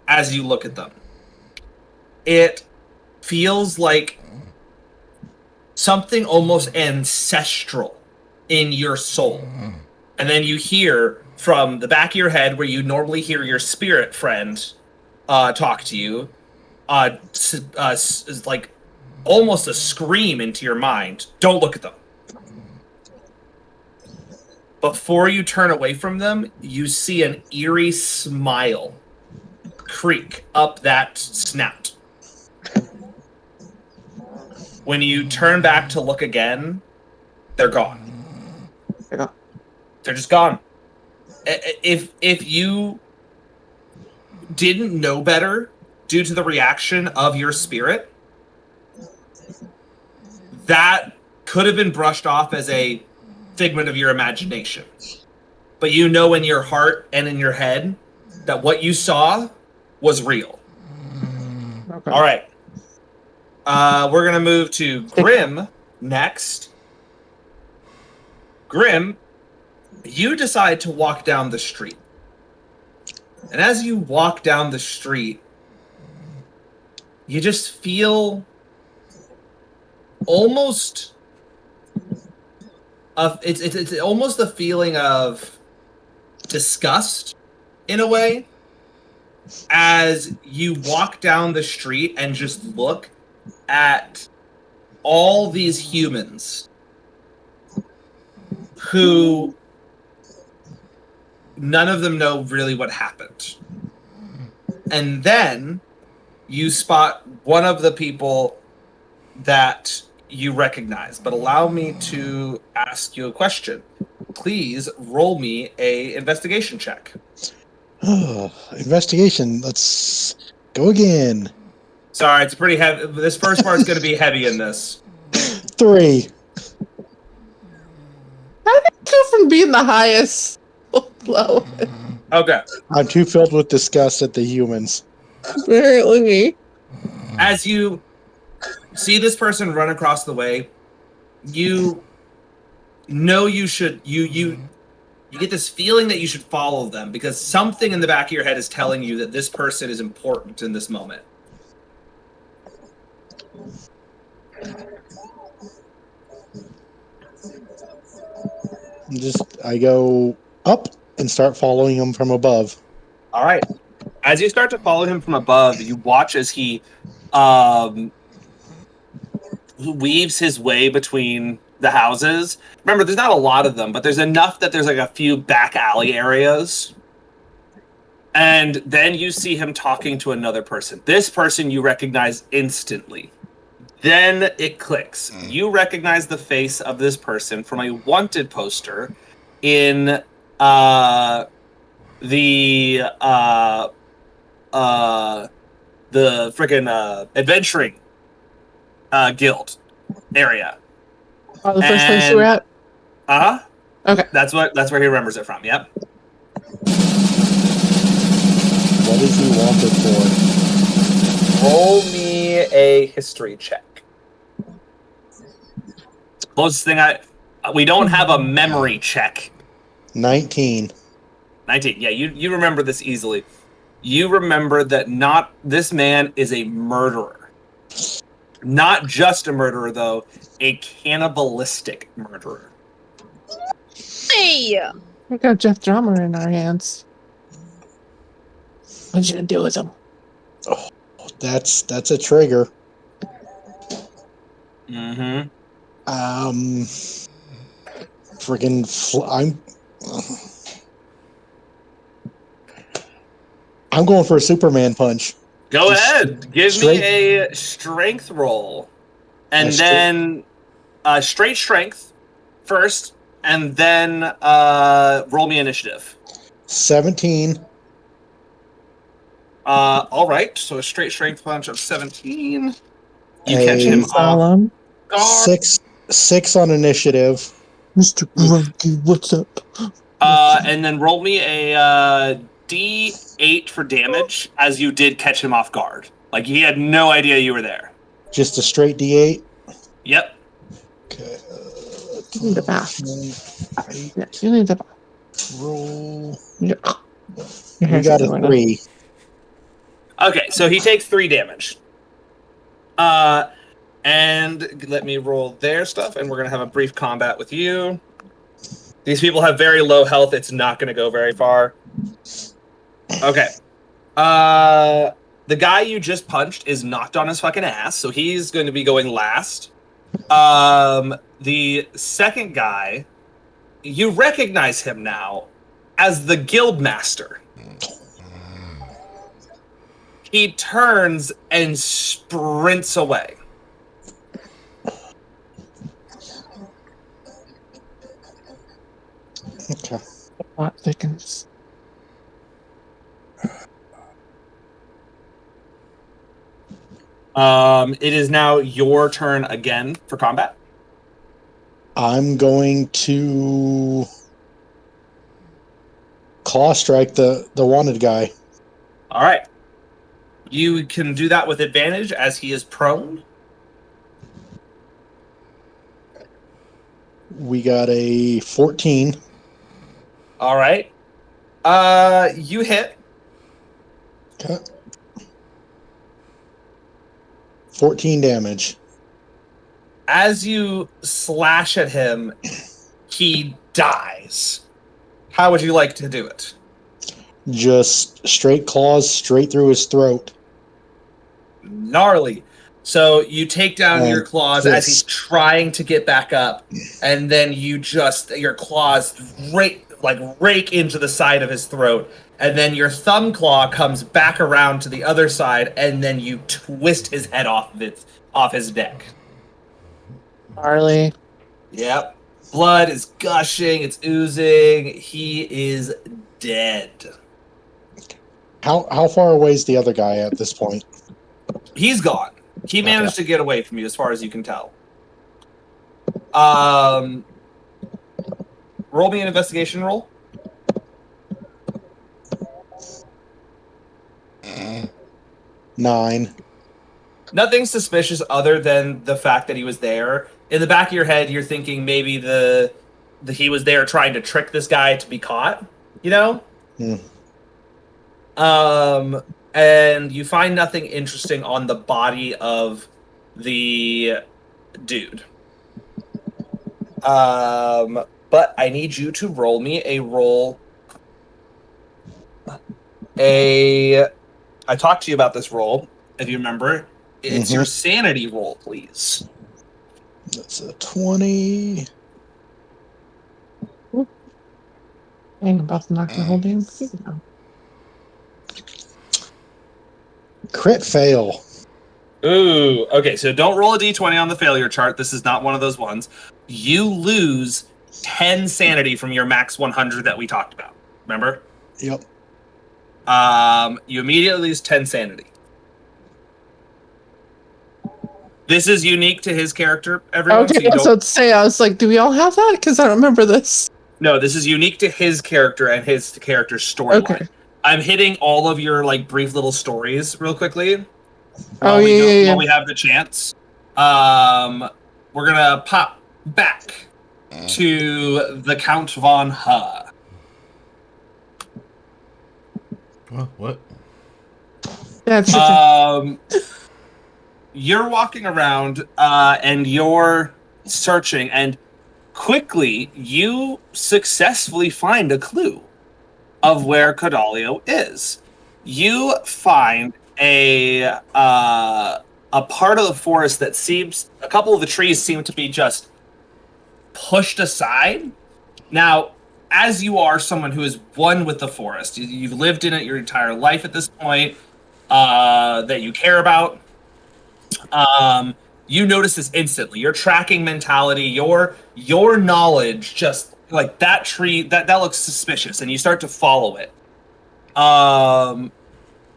as you look at them. It feels like something almost ancestral in your soul. And then you hear from the back of your head, where you normally hear your spirit friend talk to you, like almost a scream into your mind. Don't look at them. Before you turn away from them, you see an eerie smile creak up that snout. When you turn back to look again, they're gone. They're just gone. If you didn't know better due to the reaction of your spirit, that could have been brushed off as a figment of your imagination. But you know in your heart and in your head that what you saw was real. Okay. All right. We're going to move to Grim next. Grim, you decide to walk down the street. And as you walk down the street, you just feel almost it's almost a feeling of disgust in a way as you walk down the street and just look at all these humans who none of them know really what happened. And then you spot one of the people that you recognize. But allow me to ask you a question. Please roll me a investigation check. Oh, investigation. Let's go again. Sorry, it's pretty heavy. This first part's going to be heavy in this. 3. How did it go from being the highest to low? Okay. I'm too filled with disgust at the humans. Apparently. As you see this person run across the way, you know you should you get this feeling that you should follow them because something in the back of your head is telling you that this person is important in this moment. I go up and start following him from above. All right. As you start to follow him from above, you watch as he weaves his way between the houses. Remember, there's not a lot of them, but there's enough that there's like a few back alley areas. And then you see him talking to another person. This person you recognize instantly. Then it clicks. You recognize the face of this person from a wanted poster in the freaking adventuring guild area. Oh, the first place you were at? Uh-huh. Okay. That's where he remembers it from. Yep. What is he wanted for? Roll me a history check. Closest thing we don't have a memory check. 19. 19. Yeah, you remember this easily. You remember that this man is a murderer. Not just a murderer, though, a cannibalistic murderer. Hey! We got Jeff Drummer in our hands. What you gonna do with him? That's a trigger. Mm-hmm. I'm going for a Superman punch. Go Just ahead. Give me a strength roll. And then straight strength first, and then roll me initiative. 17. All right. So a straight strength punch of 17. You catch him off Solemn. guard. 6 on initiative. Mr. Grunky, what's up? And then roll me a D8 for damage, as you did catch him off guard. Like he had no idea you were there. Just a straight D8. Yep. Okay. You need a bath. Yeah, you need a bath. Roll. Yeah. We got a 3. Okay, so he takes 3 damage. And let me roll their stuff, and we're gonna have a brief combat with you. These people have very low health. It's not gonna go very far. Okay. The guy you just punched is knocked on his fucking ass, so he's going to be going last. The second guy, you recognize him now as the Guildmaster. He turns and sprints away. Okay. Plot thickens. It is now your turn again for combat. I'm going to claw strike the wanted guy. All right. You can do that with advantage as he is prone. We got a 14. All right. You hit. Okay. 14 damage. As you slash at him, he dies. How would you like to do it? Just straight claws straight through his throat. Gnarly. So you take down your claws as he's fist. trying to get back up, and then your claws rake into the side of his throat, and then your thumb claw comes back around to the other side, and then you twist his head off his neck. Harley. Yep. Blood is gushing, it's oozing, he is dead. How far away is the other guy at this point? He's gone. He managed to get away from you as far as you can tell. Roll me an investigation roll. 9. Nothing suspicious other than the fact that he was there. In the back of your head, you're thinking maybe he was there trying to trick this guy to be caught, you know? And you find nothing interesting on the body of the dude. But I need you to roll me a roll. I talked to you about this roll, if you remember. It's your sanity roll, please. That's a 20. I'm about to knock the whole damn thing down. Crit fail. Ooh, okay, so don't roll a d20 on the failure chart. This is not one of those ones. You lose 10 sanity from your max 100 that we talked about. Remember? Yep. You immediately lose 10 sanity. This is unique to his character, everyone. Okay, so you I was don't, about to say, I was like, do we all have that? Because I don't remember this. no, this is unique to his character and his character's storyline. Okay. I'm hitting all of your like brief little stories real quickly. Oh, While we yeah, go- yeah, yeah. While we have the chance, we're gonna pop back to the Count von Ha. What? That's your turn. You're walking around and you're searching, and quickly you successfully find a clue of where Codalio is. You find a part of the forest that seems, a couple of the trees seem to be just pushed aside. Now, as you are someone who is one with the forest, you've lived in it your entire life at this point, that you care about, you notice this instantly. Your tracking mentality, your knowledge, just like that tree, that looks suspicious, and you start to follow it.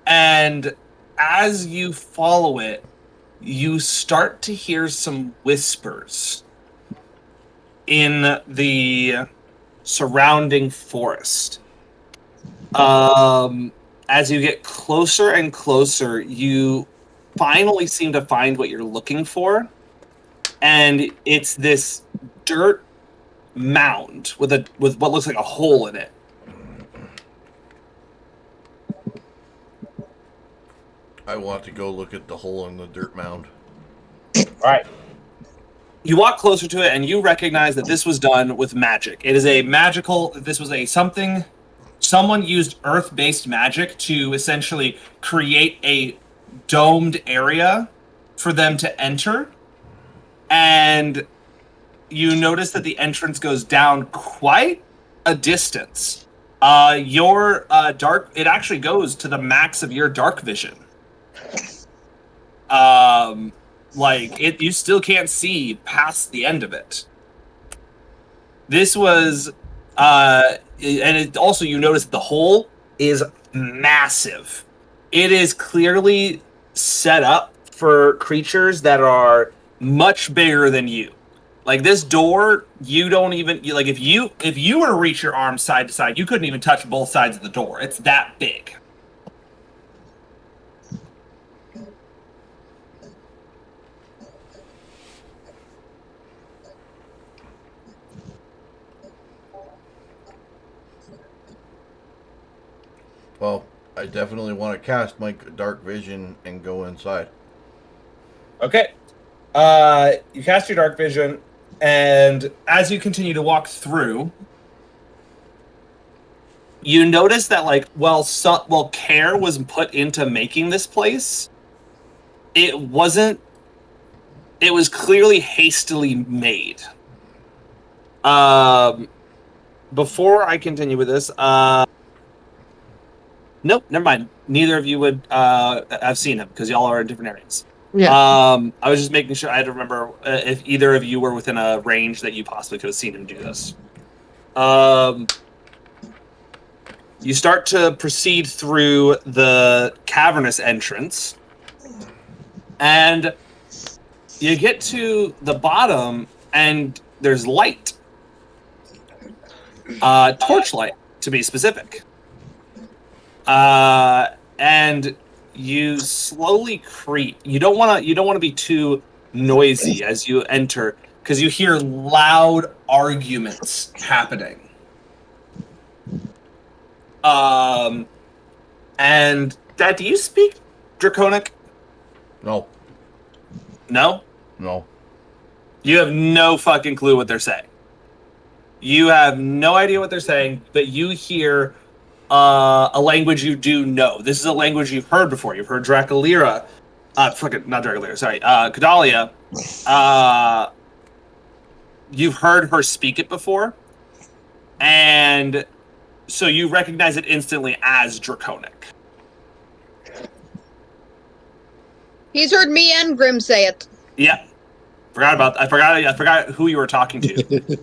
And as you follow it, you start to hear some whispers in the surrounding forest. As you get closer and closer, you finally seem to find what you're looking for, and it's this dirt mound with what looks like a hole in it. I want to go look at the hole in the dirt mound. All right. You walk closer to it, and you recognize that this was done with magic. It is a magical. This was a something. Someone used earth-based magic to essentially create a domed area for them to enter, and you notice that the entrance goes down quite a distance. Your dark. It actually goes to the max of your dark vision. Like it, you still can't see past the end of it. This was, and it also, you notice that the hole is massive. It is clearly set up for creatures that are much bigger than you. Like this door, you don't even like if you were to reach your arms side to side, you couldn't even touch both sides of the door. It's that big. Well, I definitely want to cast my dark vision and go inside. Okay. You cast your dark vision, and as you continue to walk through, you notice that, like, while care was put into making this place, it wasn't. It was clearly hastily made. Before I continue with this, nope, never mind. Neither of you would have seen him because y'all are in different areas. Yeah. I was just making sure I had to remember if either of you were within a range that you possibly could have seen him do this. You start to proceed through the cavernous entrance, and you get to the bottom, and there's light. Torchlight, to be specific. And you slowly creep. You don't want to be too noisy as you enter, because you hear loud arguments happening. And Dad, do you speak Draconic? No. No? No. You have no fucking clue what they're saying. You have no idea what they're saying, but you hear a language you do know. This is a language you've heard before. You've heard Dracalira. Not Dracalira, sorry. Cadalia. You've heard her speak it before. And so you recognize it instantly as Draconic. He's heard me and Grim say it. Yeah. I forgot who you were talking to.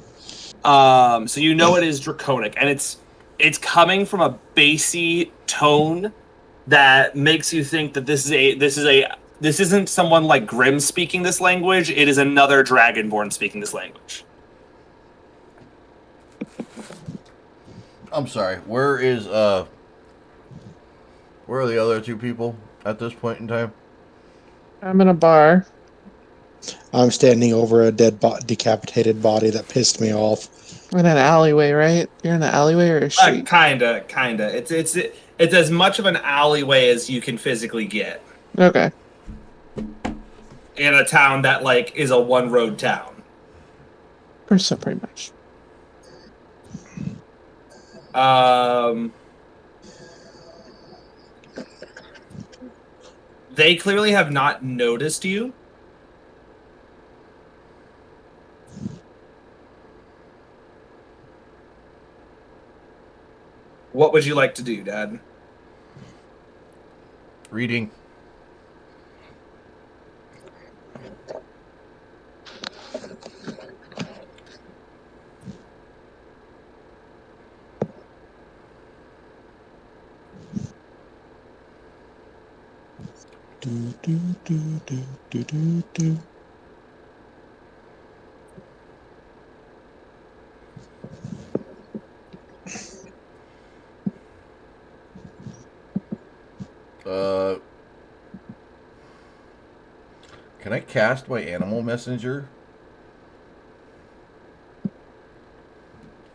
So you know it is Draconic, and it's coming from a bassy tone that makes you think that this is a this isn't someone like Grimm speaking this language. It is another Dragonborn speaking this language. I'm sorry. Where are the other two people at this point in time? I'm in a bar. I'm standing over a decapitated body that pissed me off. In an alleyway, right? You're in an alleyway or a street? Kinda. It's as much of an alleyway as you can physically get Okay. in a town that like is a one-road town. So pretty much. They clearly have not noticed you. What would you like to do, Dad? Reading. Do, do, do, do, do, do, do. Can I cast my animal messenger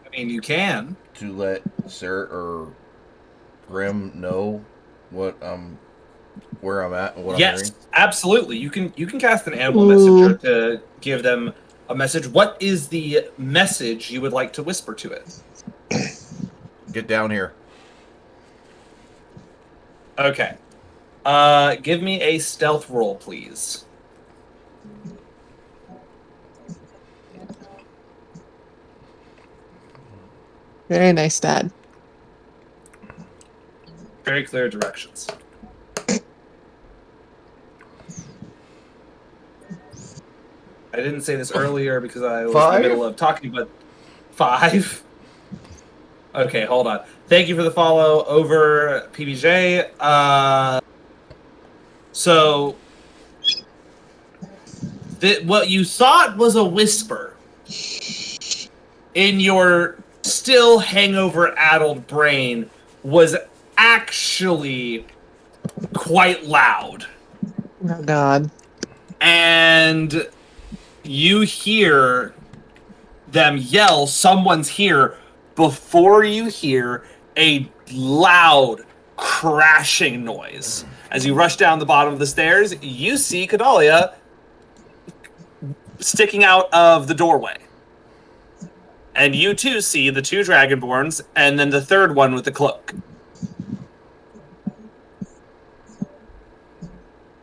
I mean, you can. to let Sarah or Grim know what where I'm at and what I'm Yes, hearing? absolutely. You can cast an animal Ooh. messenger to give them a message. What is the message you would like to whisper to it? Get down here. Okay. Give me a stealth roll, please. Very nice, Dad. Very clear directions. I didn't say this earlier because I was in 5? the middle of talking, but 5? Okay, hold on. Thank you for the follow over PBJ. So, what you thought was a whisper in your still hangover-addled brain was actually quite loud. Oh God. And you hear them yell, "Someone's here," before you hear a loud crashing noise. As you rush down the bottom of the stairs, you see Kadalia sticking out of the doorway. And you too see the two Dragonborns, and then the third one with the cloak.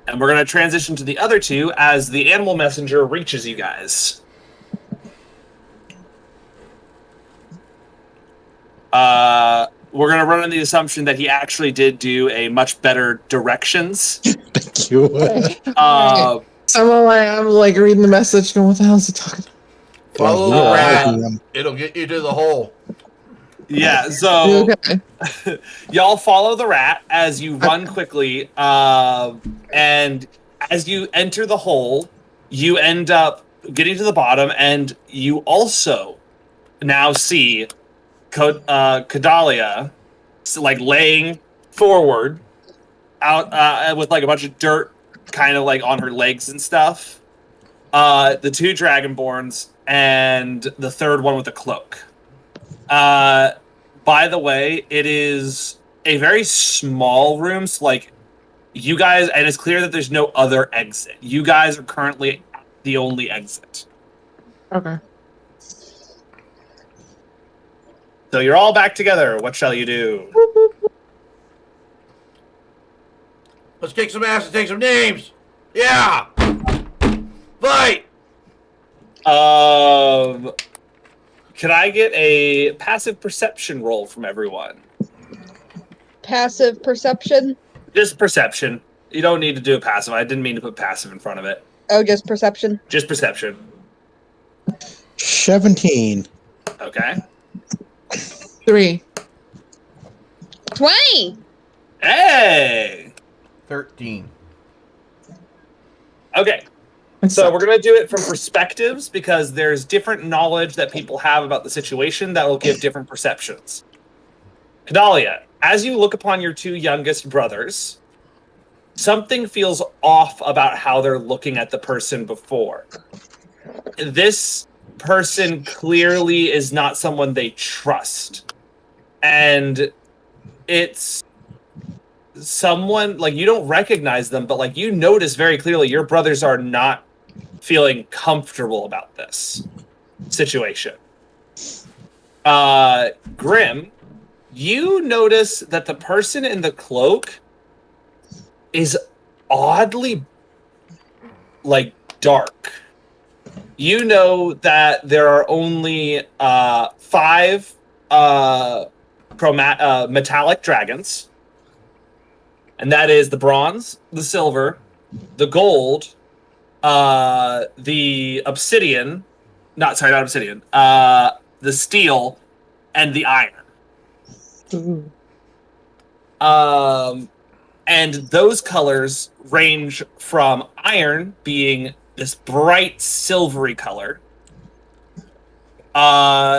And we're going to transition to the other two as the animal messenger reaches you guys. We're going to run on the assumption that he actually did do a much better directions. Thank you. I'm like reading the message, going, "What the hell is he talking about?" Follow Yeah, the rat. I- It'll get you to the hole. Yeah, so Okay. y'all follow the rat as you run quickly, and as you enter the hole, you end up getting to the bottom, and you also now see Kadalia like laying forward out with like a bunch of dirt kind of like on her legs and stuff. The two Dragonborns and the third one with the cloak. By the way, it is a very small room, so like you guys, and it's clear that there's no other exit. You guys are currently the only exit. Okay. So you're all back together. What shall you do? Let's kick some ass and take some names. Yeah. Fight. Can I get a passive perception roll from everyone? Passive perception. Just perception. You don't need to do a passive. I didn't mean to put passive in front of it. Oh, just perception. Just perception. 17. Okay. 3. 20. Hey! 13. Okay. So we're going to do it from perspectives because there's different knowledge that people have about the situation that will give different perceptions. Kadalia, as you look upon your two youngest brothers, something feels off about how they're looking at the person before. This person clearly is not someone they trust. And it's someone, like, you don't recognize them, but, like, you notice very clearly your brothers are not feeling comfortable about this situation. Grim, you notice that the person in the cloak is oddly, like, dark. You know that there are only 5 metallic dragons, and that is the bronze, the silver, the gold, the obsidian, not obsidian, the steel, and the iron. And those colors range from iron being this bright silvery color,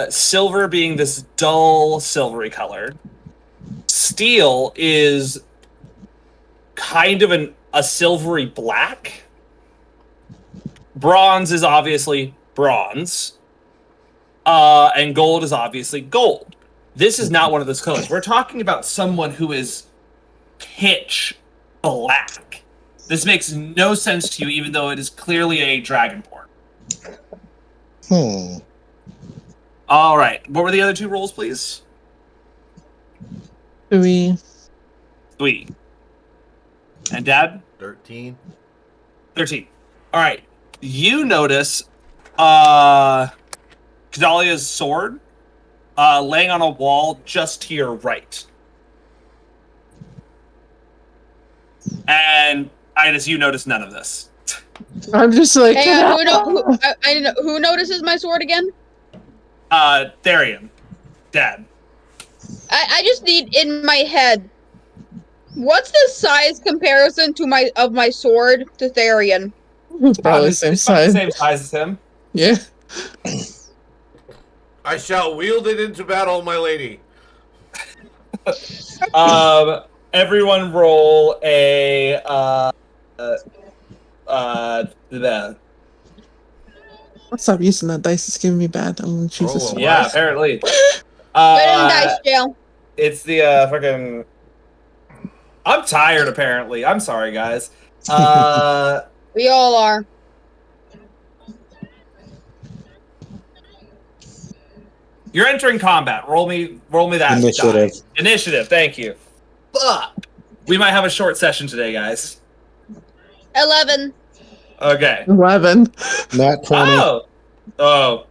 silver being this dull silvery color. Steel is kind of a silvery black. Bronze is obviously bronze. And gold is obviously gold. This is not one of those colors. We're talking about someone who is pitch black. This makes no sense to you, even though it is clearly a dragonborn. All right. What were the other 2 rolls, please? 3. 3. And Dad? 13. 13. All right. You notice Kadalia's sword laying on a wall just to your right. And Idas, you notice none of this. I'm just like, Hang on, who notices my sword again? Therian. Dad. I just need in my head. What's the size comparison to my sword to Therian? it's probably the same It's about the size. same size as him. Yeah. I shall wield it into battle, my lady. Everyone roll a Stop using that dice. It's giving me bad. I'm Jesus. Oh, yeah, What? apparently. Put in dice jail. It's the fucking. I'm tired. Apparently, I'm sorry, guys. We all are. You're entering combat. Roll me that Initiative. die. Initiative. Thank you. Fuck. We might have a short session today, guys. 11. Okay. 11. Nat 20. Oh.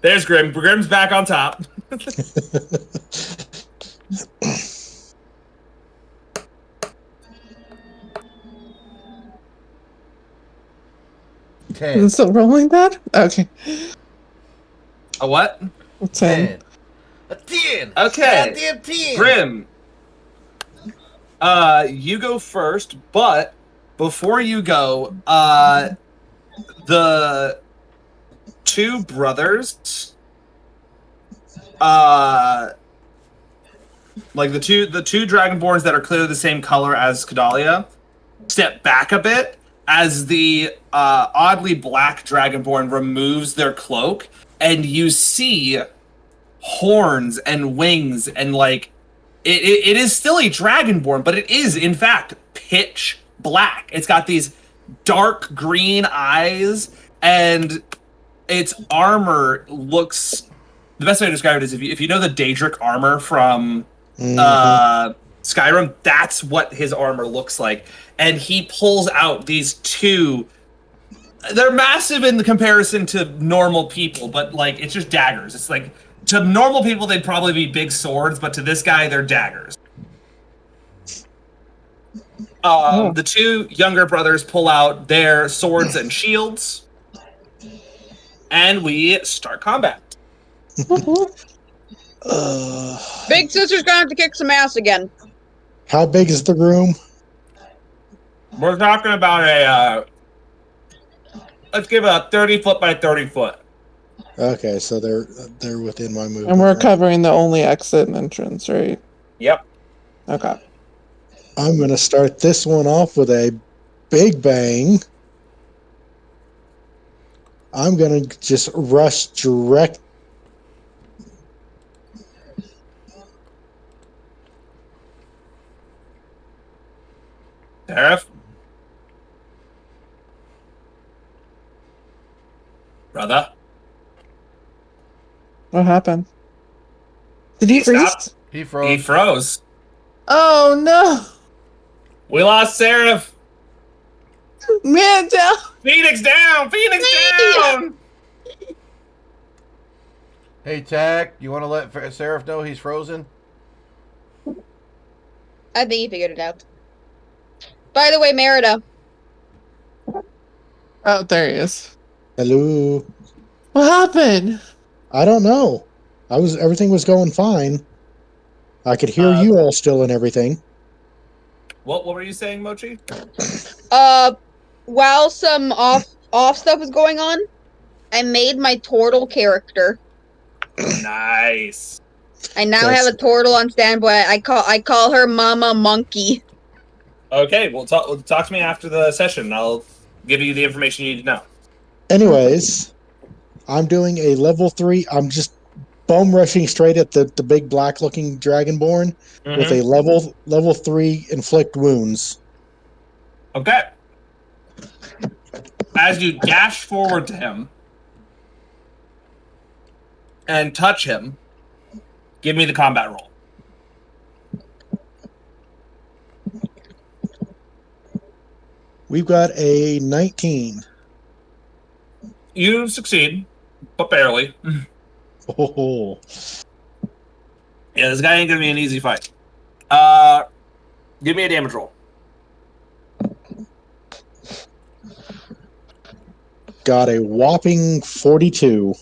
There's Grim. Grim's back on top. 10. Is it still rolling that? Okay. A what? 10. A 10. Okay. Goddamn 10. Grim. You go first, but before you go, the 2 brothers, like the two dragonborns that are clearly the same color as Kadalia, step back a bit as the oddly black dragonborn removes their cloak, and you see horns and wings, and like it is still a dragonborn, but it is in fact pitch black. It's got these dark green eyes, and its armor looks. The best way to describe it is if you know the Daedric armor from Skyrim, that's what his armor looks like. And he pulls out these 2. They're massive in the comparison to normal people, but like it's just daggers. It's like to normal people they'd probably be big swords, but to this guy they're daggers. The 2 younger brothers pull out their swords and shields, and we start combat. Big sister's gonna have to kick some ass again. How big is the room? We're talking about a, let's give it a 30-foot by 30-foot. Okay, so they're within my movement. And we're range. covering the only exit and entrance, right? Yep. Okay. I'm going to start this one off with a big bang. I'm going to just rush direct. Sheriff? Brother? What happened? Did he He freeze? stopped. He He froze. froze. Oh no! We lost Seraph. Man down! Phoenix down! Phoenix down! Hey, Tack, you want to let Seraph know he's frozen? I think he figured it out. By the way, Merida, Oh, there he is. Hello. What happened? I don't know. Everything was going fine. I could hear Uh, you all still and everything. What were you saying, Mochi? while some off stuff was going on, I made my turtle character. Nice. I now That's- have a turtle on standby. I call her Mama Monkey. Okay, well, talk to me after the session. I'll give you the information you need to know. Anyways, I'm doing a level 3. I'm just bum rushing straight at the big black looking dragonborn with a level 3 inflict wounds. Okay. As you dash forward to him and touch him, give me the combat roll. We've got a 19. You succeed, but barely. Oh, Yeah, this guy ain't gonna be an easy fight. Give me a damage roll. got a whopping 42.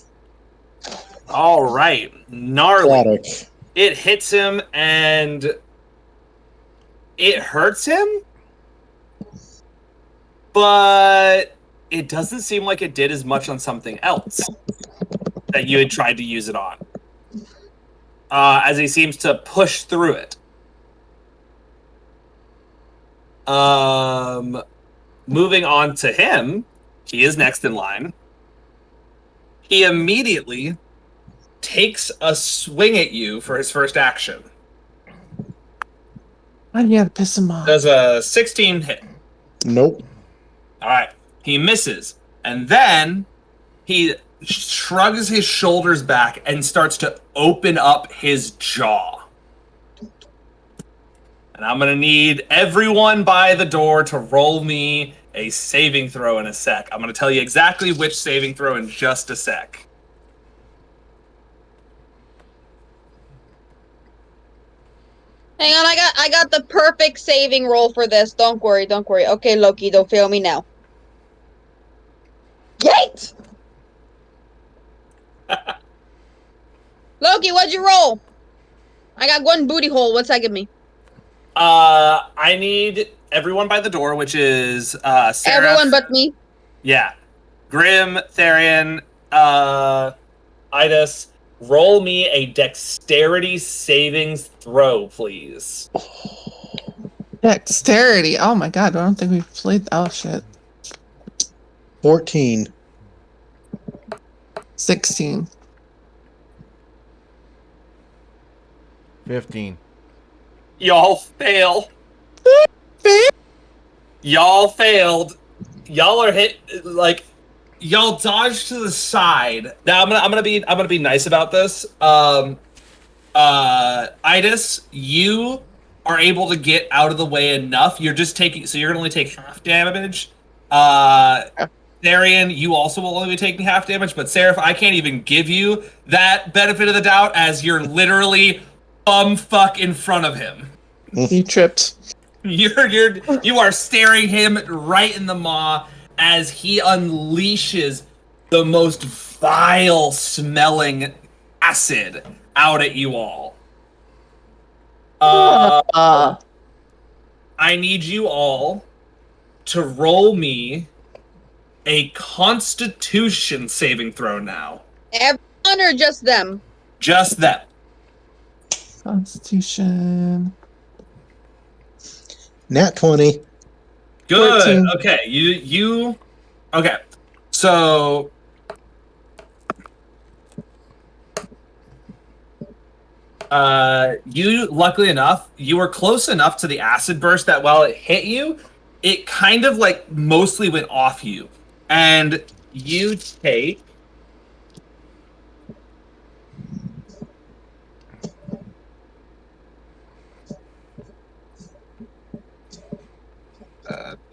All right, gnarly. Classic. It hits him and it hurts him, but it doesn't seem like it did as much on something else that you had tried to use it on. As he seems to push through it. Moving on to him, he is next in line. He immediately takes a swing at you for his first action. Why do you gotta piss him off? Does a 16 hit. Nope. All right. He misses. And then he shrugs his shoulders back and starts to open up his jaw. And I'm going to need everyone by the door to roll me a saving throw in a sec. I'm going to tell you exactly which saving throw in just a sec. Hang on, I got the perfect saving roll for this. Don't worry. Okay, Loki, don't fail me now. Yate! Loki, what'd you roll? I got one booty hole. What's that give me? I need everyone by the door, which is Seraph. Everyone but me. Yeah. Grim, Therian, Idus, roll me a dexterity savings throw, please. Dexterity. Oh my god, I don't think we've played. Oh shit. 14. 16. 15. Y'all fail. Y'all failed. Y'all are hit like y'all dodged to the side. Now I'm gonna be nice about this. Idus, you are able to get out of the way enough. You're gonna only take half damage. Therian, you also will only be taking half damage, but Seraph, I can't even give you that benefit of the doubt as you're literally bumfuck in front of him. You tripped. You are staring him right in the maw as he unleashes the most vile smelling acid out at you all. I need you all to roll me a Constitution saving throw now. Everyone or just them? Just them. Constitution. Nat 20. Good. 14. Okay. You. Okay. So. You luckily enough, you were close enough to the acid burst that while it hit you, it kind of like mostly went off you, and you take.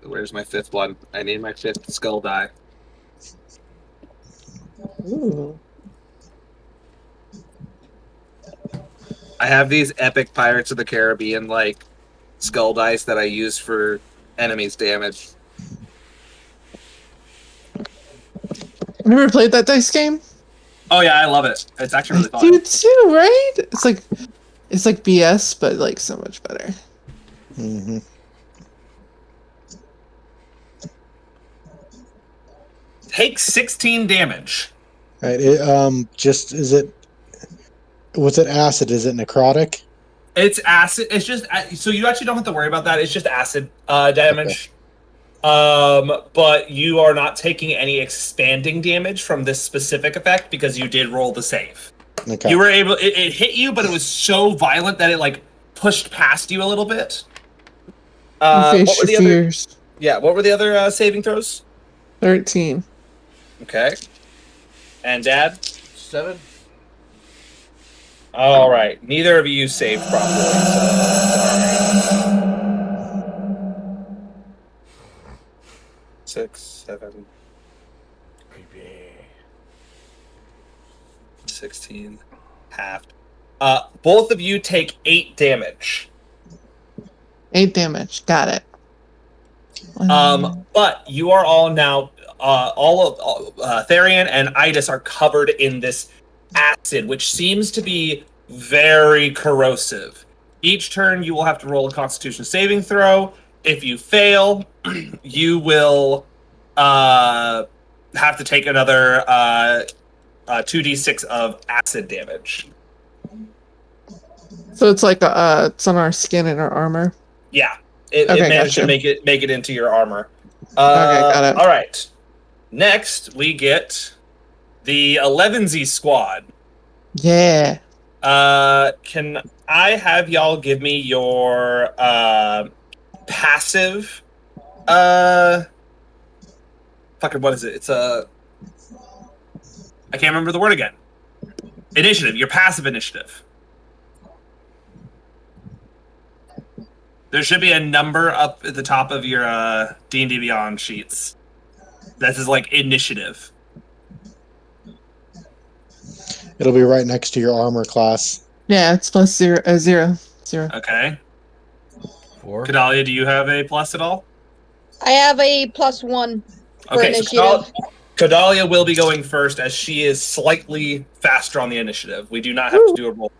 Where's my fifth one? I need my fifth skull die. Ooh. I have these epic Pirates of the Caribbean like skull dice that I use for enemies damage. Never played that dice game? Oh yeah, I love it. It's actually really I fun. do too, right? It's like BS, but like so much better. Mm-hmm. Take 16 damage. Right. What's it acid? Is it necrotic? It's acid. It's just so you actually don't have to worry about that. It's just acid damage. But you are not taking any expanding damage from this specific effect because you did roll the save. Okay. You were able. It hit you, but it was so violent that it like pushed past you a little bit. Face What were the your other? fears. Yeah. What were the other saving throws? 13. Okay. And Dad. 7. All right. Neither of you saved properly. So, 6, 7, 16, halved. Both of you take 8 damage. 8 damage. Got it. But you are all now, Therian and Idis are covered in this acid, which seems to be very corrosive. Each turn, you will have to roll a Constitution saving throw. If you fail, you will have to take another 2d6 of acid damage. So it's like it's on our skin and our armor. Yeah, it Okay, managed to gotcha. make it into your armor. Got it. All right. Next, we get the 11Z squad. Yeah. Can I have y'all give me your passive? Fucking what is it? It's I can't remember the word again. Initiative. Your passive initiative. There should be a number up at the top of your D&D Beyond sheets. That is like initiative. It'll be right next to your armor class. Yeah, it's plus 0. 0. Okay. 4. Kadalia, do you have a plus at all? I have a +1 for Okay, so initiative. Kadalia will be going first as she is slightly faster on the initiative. We do not have to do a roll.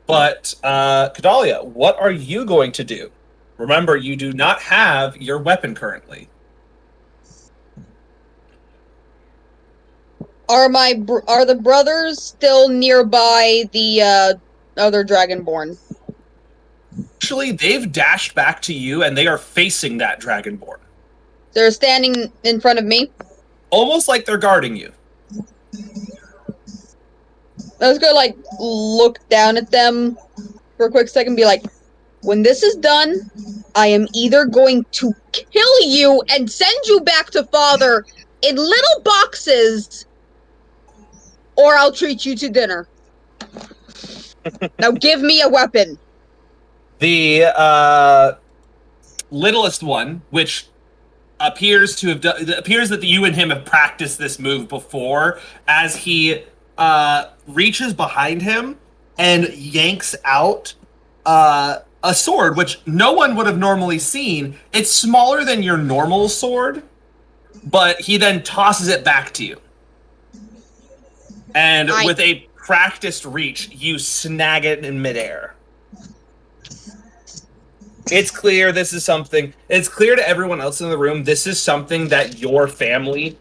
But Kadalia, what are you going to do? Remember, you do not have your weapon currently. Are the brothers still nearby the other Dragonborn? Actually, they've dashed back to you, and they are facing that Dragonborn. They're standing in front of me. Almost like they're guarding you. I was gonna like look down at them for a quick second and be like, when this is done, I am either going to kill you and send you back to father in little boxes, or I'll treat you to dinner. Now give me a weapon. The littlest one, which appears to have done, it appears that you and him have practiced this move before, as he reaches behind him and yanks out a sword, which no one would have normally seen. It's smaller than your normal sword, but he then tosses it back to you. And with a practiced reach, you snag it in midair. It's clear this is something. It's clear to everyone else in the room. This is something that your family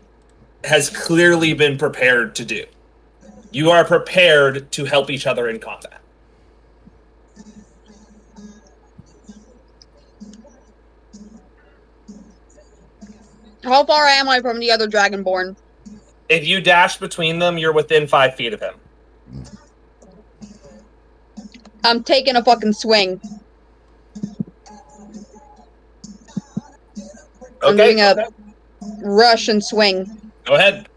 has clearly been prepared to do. You are prepared to help each other in combat. How far am I from the other Dragonborn? If you dash between them, you're within 5 feet of him. I'm taking a fucking swing. I'm Okay. doing a rush and swing. Go ahead.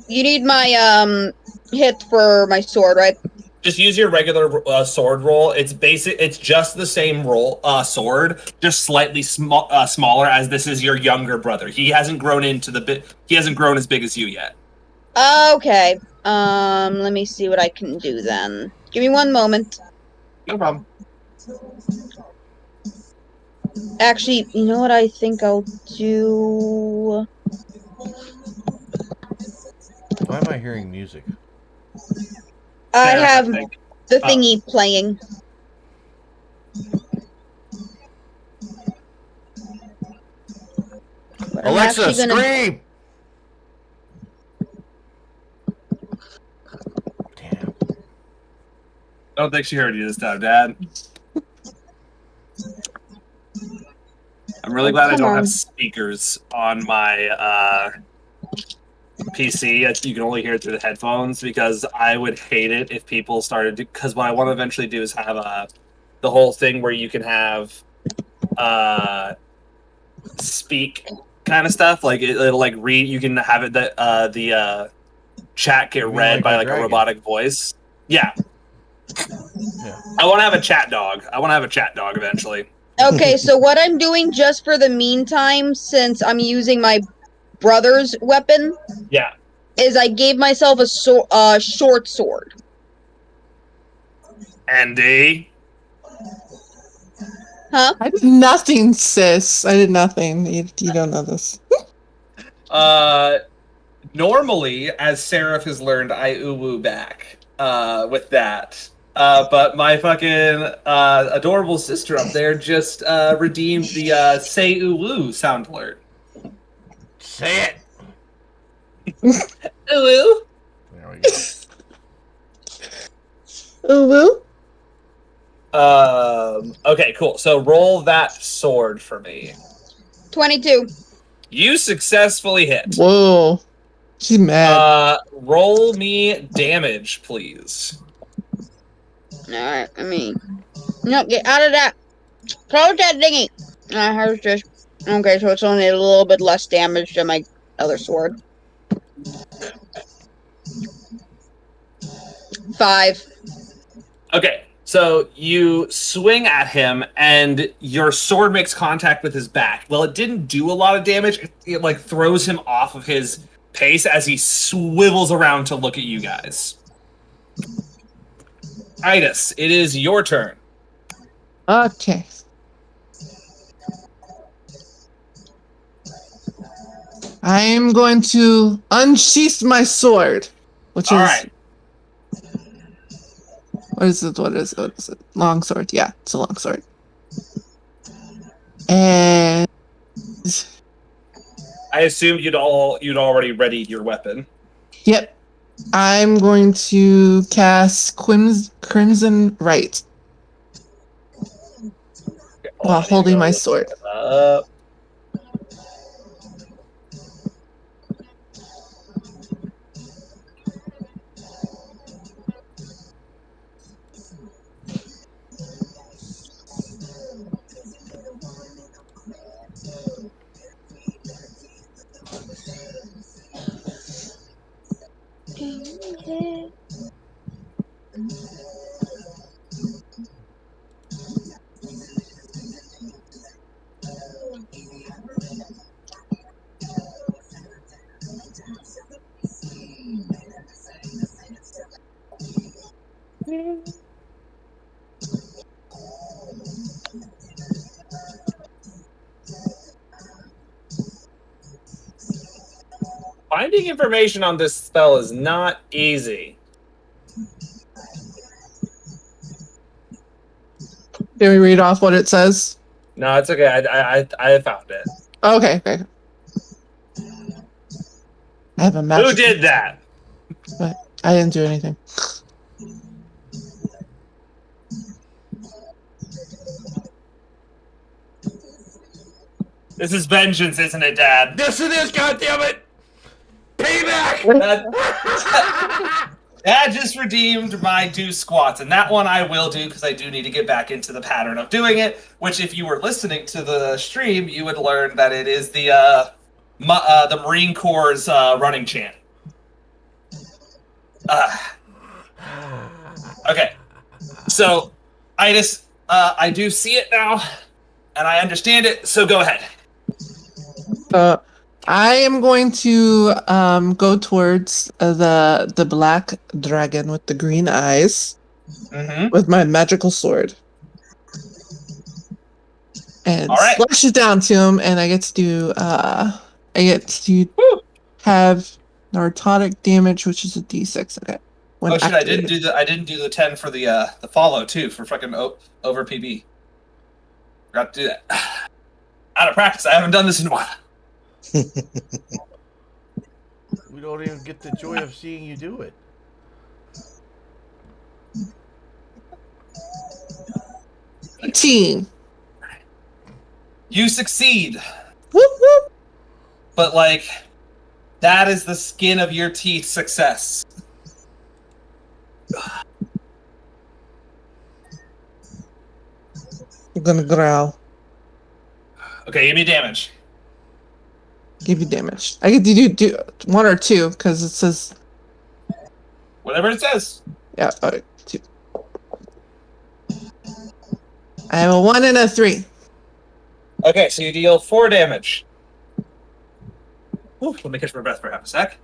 You need my hit for my sword, right? Just use your regular sword roll. It's basic. It's just the same roll sword, just slightly smaller. As this is your younger brother, he hasn't grown into the bit. He hasn't grown as big as you yet. Okay. Let me see what I can do then. Give me one moment. No problem. Actually, you know what I think I'll do? Why am I hearing music? I There, have think. the thingy playing. But I'm Alexa, actually gonna- scream! Damn. I don't think she heard you this time, Dad. I'm really glad I Come don't on. have speakers on my PC. You can only hear it through the headphones because I would hate it if people started to. Because what I want to eventually do is have the whole thing where you can have speak kind of stuff. Like it'll like read. You can have it that the chat get You mean read like by a like dragon? a robotic voice. Yeah. Yeah. I want to have a chat dog. I want to have a chat dog eventually. Okay, so what I'm doing just for the meantime, since I'm using my brother's weapon, Yeah. is I gave myself a short sword. Andy. Huh? I did nothing, sis. I did nothing. You don't know this. Normally, as Seraph has learned, I uwu back with that. But my fucking adorable sister up there just redeemed the say uwu sound alert. Say it! Uwu. There we go. Oh, Okay, cool. So roll that sword for me. 22. You successfully hit. whoa. She's mad. Roll me damage, please. Alright, no, get out of that. Close that thingy. Hers just. Okay, so it's only a little bit less damage than my other sword. 5. Okay, so you swing at him, and your sword makes contact with his back. Well, it didn't do a lot of damage. It like throws him off of his pace as he swivels around to look at you guys. Itis, it is your turn. Okay. I am going to unsheath my sword, which All is right. what is it? What is it? Long sword. Yeah, it's a long sword. And I assumed you'd already readied your weapon. yep, I'm going to cast Crimson Right while holding my sword. Finding information on this spell is not easy. Can we read off what it says? No, it's okay. I found it. Okay. I have a magic. Who did that? But I didn't do anything. This is vengeance, isn't it, Dad? Yes, it is. Goddammit! Payback! Dad just redeemed my 2 squats, and that one I will do because I do need to get back into the pattern of doing it. Which, if you were listening to the stream, you would learn that it is the Marine Corps' running chant. Okay, so I do see it now, and I understand it. So go ahead. I am going to go towards the black dragon with the green eyes with my magical sword. And All right. slash it down to him, and I get to do have narcotic damage, which is a D6. Okay. When Oh shit! activated. I didn't do the 10 for the follow too for fucking over PB. Forgot to do that. Out of practice. I haven't done this in a while. We don't even get the joy of seeing you do it. Team. You succeed, Whoop whoop. but like that is the skin of your teeth success. You're gonna growl. Okay, give me damage. Give you damage. I get to do 1 or 2 because it says Whatever it says. yeah. 2. I have a 1 and a 3. Okay, so you deal 4 damage. Ooh, let me catch my breath for half a sec.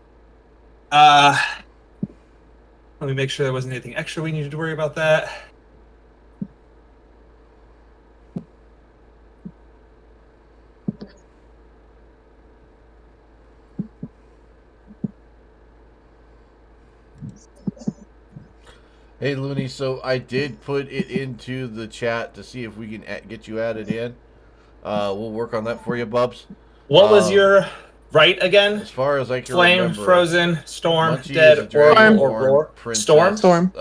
Let me make sure there wasn't anything extra we needed to worry about that. Hey, Looney, so I did put it into the chat to see if we can get you added in. We'll work on that for you, Bubs. What was your right again? As far as I can Flame, remember, frozen, storm, Munchie is a dead, dragon or born roar. princess. Storm? Storm.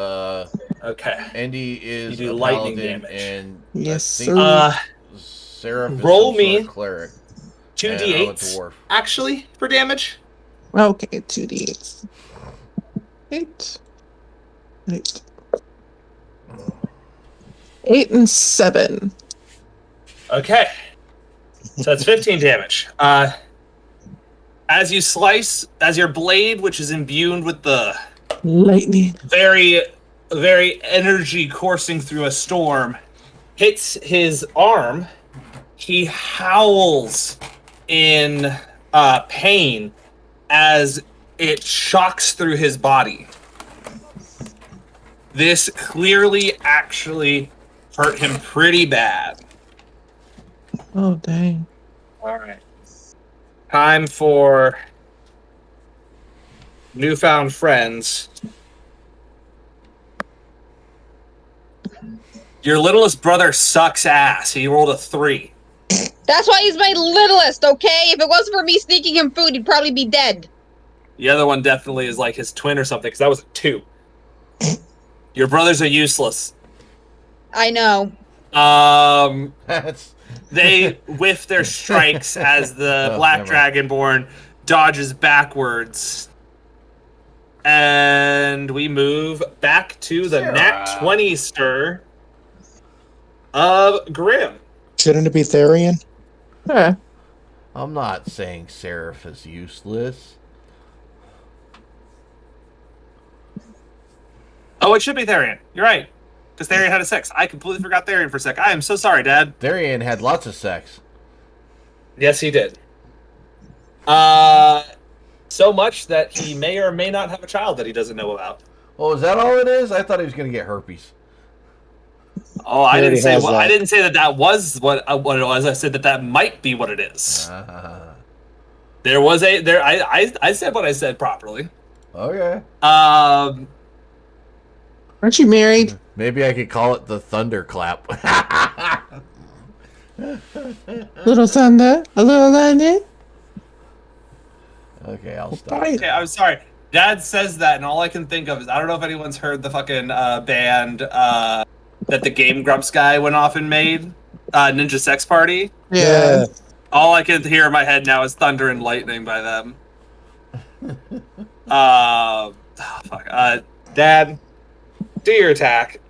Okay. Andy is You do a lightning paladin, damage. and Yes, I think sir. Seraph is roll some me sort of cleric. 2d8s dwarf. actually for damage. Okay, 2d8. 8. 8 and 7. Okay. So that's 15 damage. As you slice, as your blade, which is imbued with the Lightning. very, very energy coursing through a storm, hits his arm, he howls in pain as it shocks through his body. This clearly actually hurt him pretty bad. Oh, dang. All right. Time for newfound friends. Your littlest brother sucks ass. He rolled a 3. That's why he's my littlest, okay? If it wasn't for me sneaking him food, he'd probably be dead. The other one definitely is like his twin or something, because that was a 2. Your brothers are useless. I know. That's They whiff their strikes as the Oh, Black never mind. Dragonborn dodges backwards. And we move back to the Sarah. nat 20 stir of Grim. Shouldn't it be Therian? Yeah. I'm not saying Seraph is useless. Oh, it should be Therian. You're right. Because Therian had a 6. I completely forgot Therian for a sec. I am so sorry, Dad. Darian had lots of sex. Yes, he did. So much that he may or may not have a child that he doesn't know about. Oh, is that all it is? I thought he was going to get herpes. Oh, I He didn't already say has what, that. I didn't say that that was what it was. I said that that might be what it is. There was a there. I said what I said properly. Okay. Aren't you married? Maybe I could call it the thunderclap. Little thunder, a little lightning. Okay, I'll stop. Bye. Okay, I'm sorry. Dad says that, and all I can think of is I don't know if anyone's heard the fucking band that the Game Grumps guy went off and made, Ninja Sex Party. Yeah. All I can hear in my head now is Thunder and Lightning by them. Fuck. Dad, do your attack,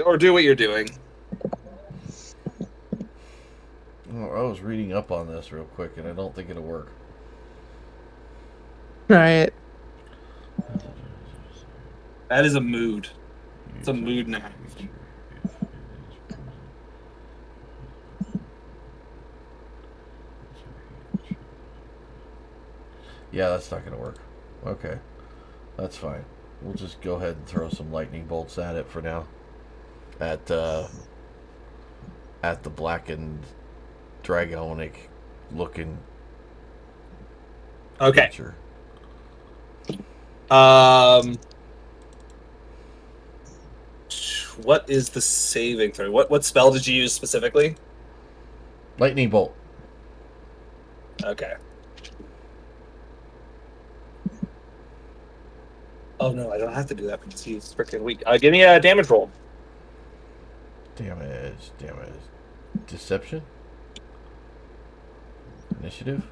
or do what you're doing. Oh, I was reading up on this real quick, and I don't think it'll work. Try it. That is a mood. It's a mood now. Yeah, that's not going to work. Okay. That's fine. We'll just go ahead and throw some lightning bolts at it for now. At the blackened dragonic looking Okay. creature. What is the saving throw? What spell did you use specifically? Lightning bolt. Okay. Oh no, I don't have to do that because he's freaking weak. Give me a damage roll. Damage. Deception? Initiative?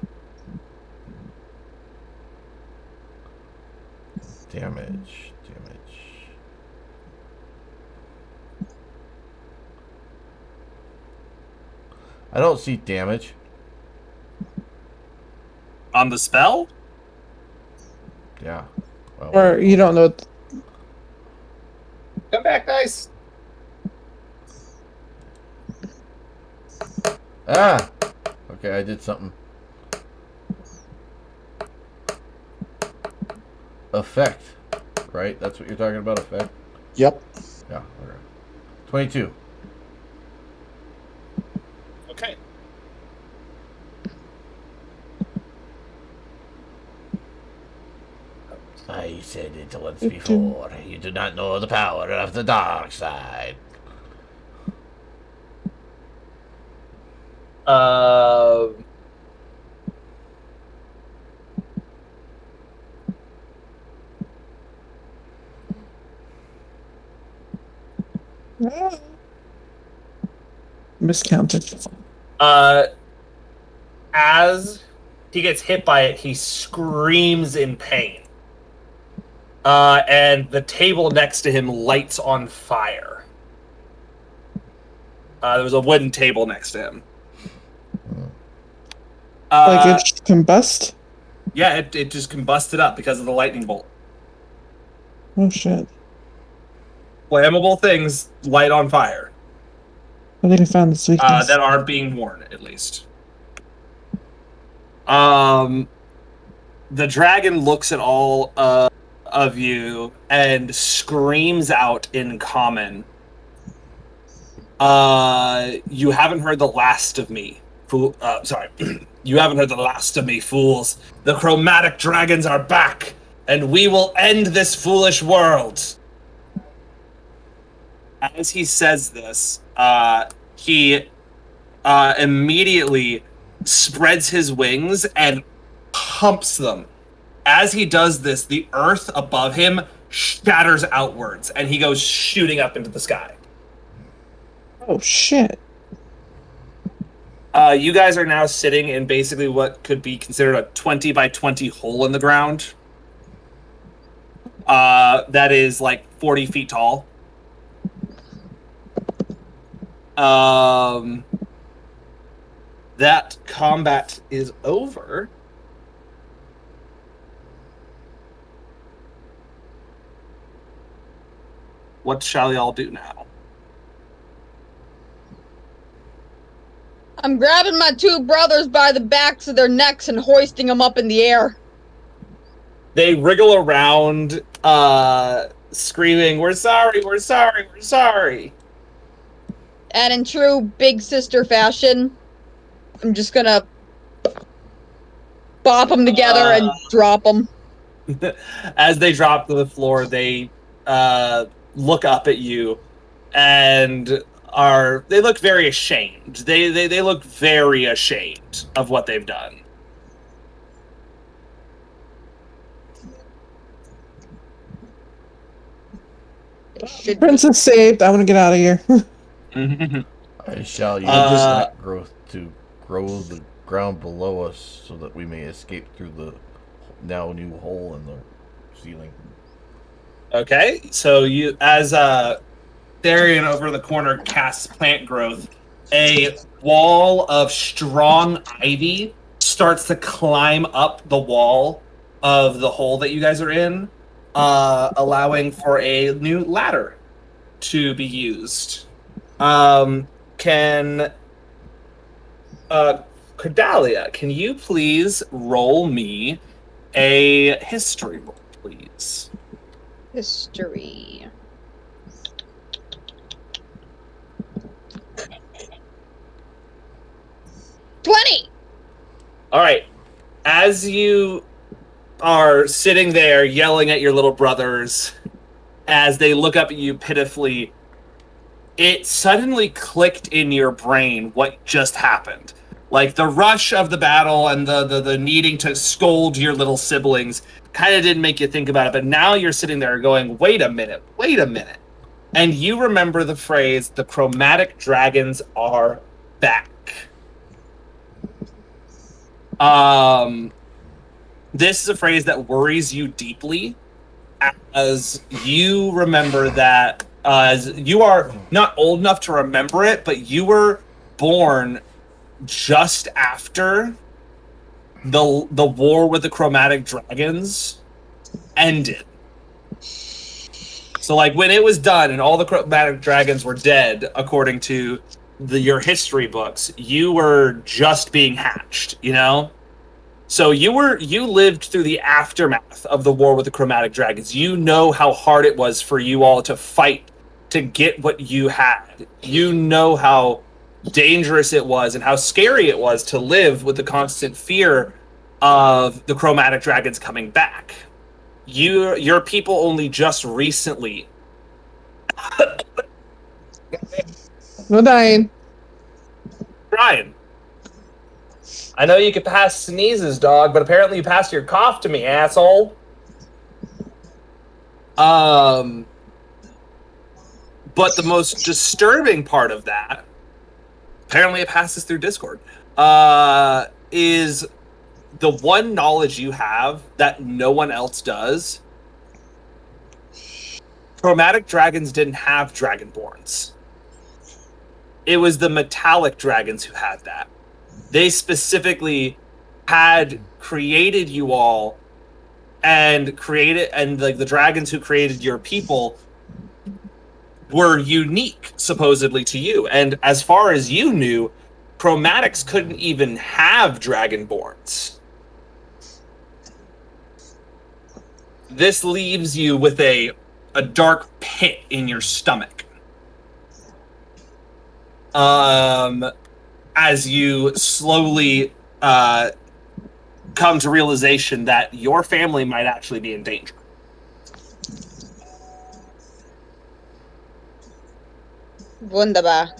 Damage. I don't see damage. On the spell? Yeah. Well, Or you don't know. Come back, nice. Ah! Okay, I did something. Effect. Right? That's what you're talking about, effect? Yep. Yeah, okay. 22. Okay. I said it once before. You do not know the power of the dark side. Miscounted. As he gets hit by it, he screams in pain. And the table next to him lights on fire. There was a wooden table next to him. Like it just combust? Yeah, it just combusted up because of the lightning bolt. Oh shit. Flammable things light on fire. I think I found this weakness. That aren't being worn, at least. The dragon looks at all of you and screams out in common. You haven't heard the last of me. Sorry. You haven't heard the last of me, fools. The chromatic dragons are back, and we will end this foolish world. As he says this, he immediately spreads his wings and pumps them. As he does this, the earth above him shatters outwards, and he goes shooting up into the sky. Oh shit. You guys are now sitting in basically what could be considered a 20 by 20 hole in the ground. That is like 40 feet tall. That combat is over. What shall y'all do now? I'm grabbing my two brothers by the backs of their necks and hoisting them up in the air. They wriggle around, screaming, "We're sorry, we're sorry, we're sorry." And in true big sister fashion, I'm just gonna bop them together and drop them. As they drop to the floor, they look up at you and they look very ashamed. They look very ashamed of what they've done. Should Princess saved. I want to get out of here. I shall use Uh, that growth to grow the ground below us so that we may escape through the now new hole in the ceiling. Okay, so you, as Therian over in the corner casts plant growth, a wall of strong ivy starts to climb up the wall of the hole that you guys are in, allowing for a new ladder to be used. Cordalia, can you please roll me a history roll, please? history. $20. All right. As you are sitting there yelling at your little brothers as they look up at you pitifully, it suddenly clicked in your brain what just happened. Like the rush of the battle and the needing to scold your little siblings kind of didn't make you think about it, but now you're sitting there going, wait a minute. And you remember the phrase, the chromatic dragons are back. This is a phrase that worries you deeply, as you remember that as you are not old enough to remember it, but you were born just after the war with the chromatic dragons ended. So like when it was done and all the chromatic dragons were dead, according to your history books, you were just being hatched, you know? So you lived through the aftermath of the war with the chromatic dragons. You know how hard it was for you all to fight to get what you had. You know how dangerous it was and how scary it was to live with the constant fear of the chromatic dragons coming back. Your people only just recently No dying. Brian, I know you could pass sneezes, dog, but apparently you passed your cough to me, asshole. But the most disturbing part of that, apparently it passes through Discord, is the one knowledge you have that no one else does. Chromatic dragons didn't have dragonborns. It was the metallic dragons who had that. They specifically had created you all and like the dragons who created your people were unique, supposedly, to you. And as far as you knew, chromatics couldn't even have dragonborns. This leaves you with a dark pit in your stomach. As you slowly come to realization that your family might actually be in danger. Wunderbar.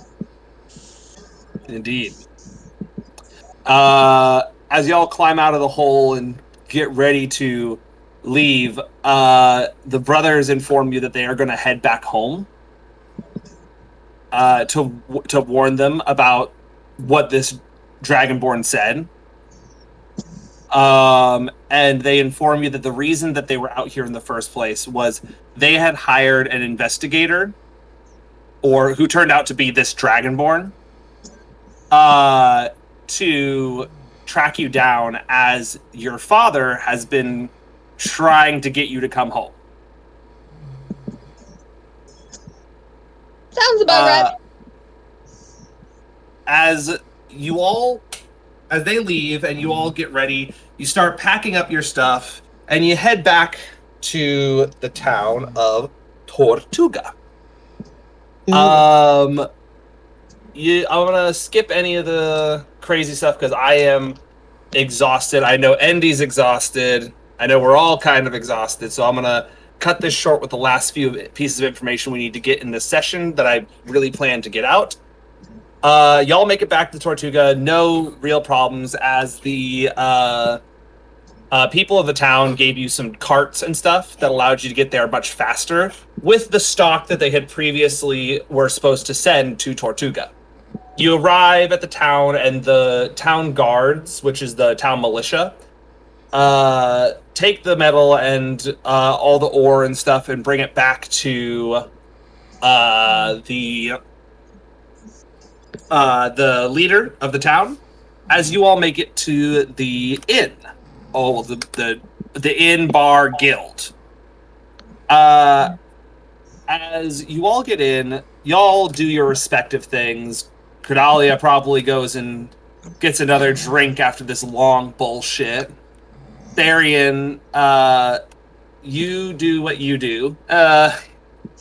Indeed. As y'all climb out of the hole and get ready to leave, the brothers inform you that they are going to head back home to warn them about what this Dragonborn said. And they inform you that the reason that they were out here in the first place was they had hired an investigator, or who turned out to be this Dragonborn, to track you down, as your father has been trying to get you to come home. Sounds about right. As they leave and you all get ready, you start packing up your stuff and you head back to the town of Tortuga. I'm gonna skip any of the crazy stuff because I am exhausted. I know Endy's exhausted. I know we're all kind of exhausted, so I'm gonna cut this short with the last few pieces of information we need to get in this session that I really plan to get out. Y'all make it back to Tortuga, no real problems, as the people of the town gave you some carts and stuff that allowed you to get there much faster with the stock that they had previously were supposed to send to Tortuga. You arrive at the town, and the town guards, which is the town militia, take the metal and all the ore and stuff and bring it back to the leader of the town. As you all make it to the inn, the inn bar guild. As you all get in, y'all do your respective things. Cordalia probably goes and gets another drink after this long bullshit. Therian, you do what you do.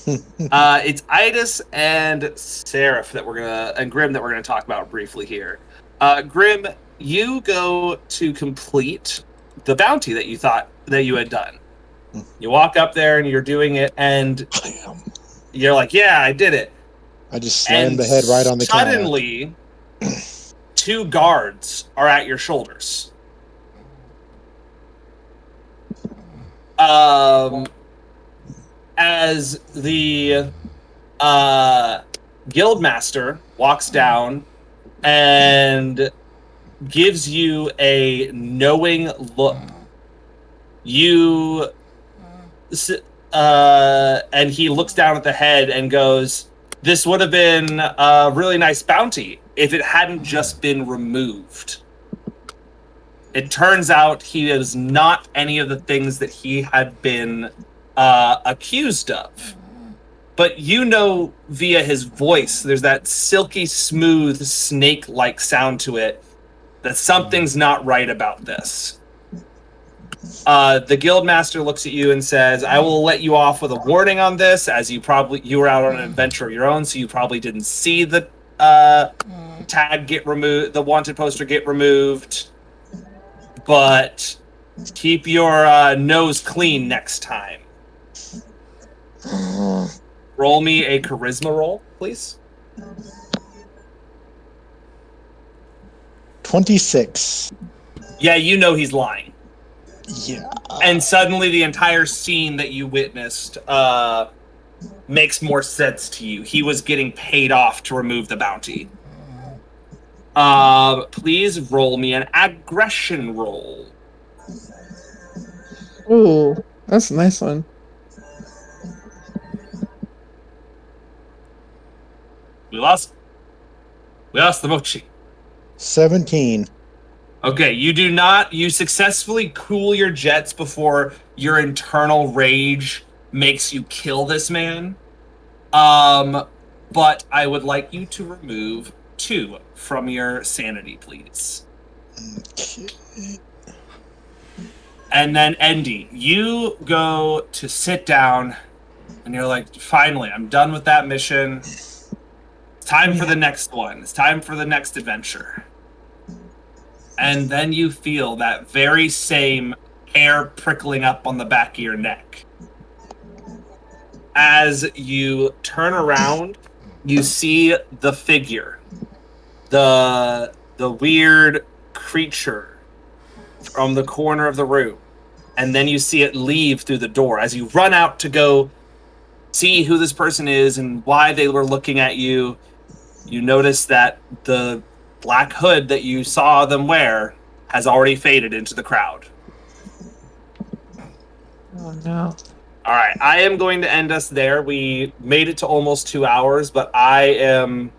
It's Idis and Seraph and Grim that we're gonna talk about briefly here. Grim, you go to complete the bounty that you thought that you had done. You walk up there and you're doing it, and you're like, "Yeah, I did it." I just slammed the head right on the counter. Suddenly, 2 guards are at your shoulders. As the guildmaster walks down and gives you a knowing look, and he looks down at the head and goes, "This would have been a really nice bounty if it hadn't just been removed." It turns out he is not any of the things that he had been accused of. But you know via his voice, there's that silky smooth snake-like sound to it, that something's not right about this. The guildmaster looks at you and says, "I will let you off with a warning on this, as you were out on an adventure of your own, so you probably didn't see the tag get removed, the wanted poster get removed. But keep your nose clean next time." Roll me a charisma roll, please. 26. Yeah, you know he's lying. Yeah. And suddenly the entire scene that you witnessed makes more sense to you. He was getting paid off to remove the bounty. Please roll me an aggression roll. Ooh, that's a nice one. We lost the mochi. 17. Okay, you successfully cool your jets before your internal rage makes you kill this man. But I would like you to remove 2 from your sanity, please. Okay. And then Endy, you go to sit down and you're like, "Finally, I'm done with that mission. It's time for the next one. It's time for the next adventure." And then you feel that very same hair prickling up on the back of your neck. As you turn around, you see the figure, the weird creature from the corner of the room. And then you see it leave through the door. As you run out to go see who this person is and why they were looking at you, you notice that the black hood that you saw them wear has already faded into the crowd. Oh no. All right, I am going to end us there. We made it to almost 2 hours, but I am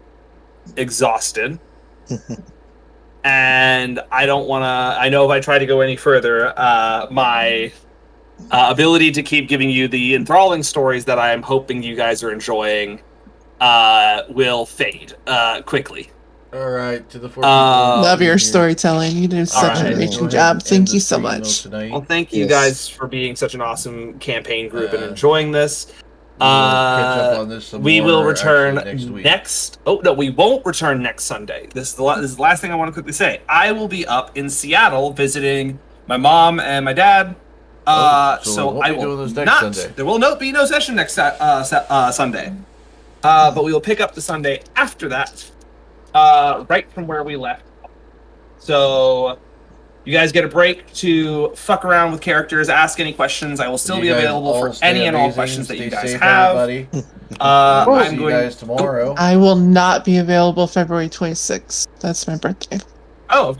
exhausted. And I don't want to... I know if I try to go any further, my ability to keep giving you the enthralling stories that I am hoping you guys are enjoying will fade quickly. All right, to the Love your storytelling. You did such right. an amazing job. Thank you so much. Well, thank you Yes. guys for being such an awesome campaign group and enjoying this. We will return next. Oh no, we won't return next Sunday. This is the last thing I want to quickly say. I will be up in Seattle visiting my mom and my dad So we won't I be doing will this next not. Sunday. There will not be no session next Sunday. But we will pick up the Sunday after that, right from where we left. So you guys get a break to fuck around with characters, ask any questions. I will still be You guys available all for stay any and all amazing, questions that stay you guys safe, have. Everybody. I'm See you going. guys tomorrow. I will not be available February 26th. That's my birthday. Oh, of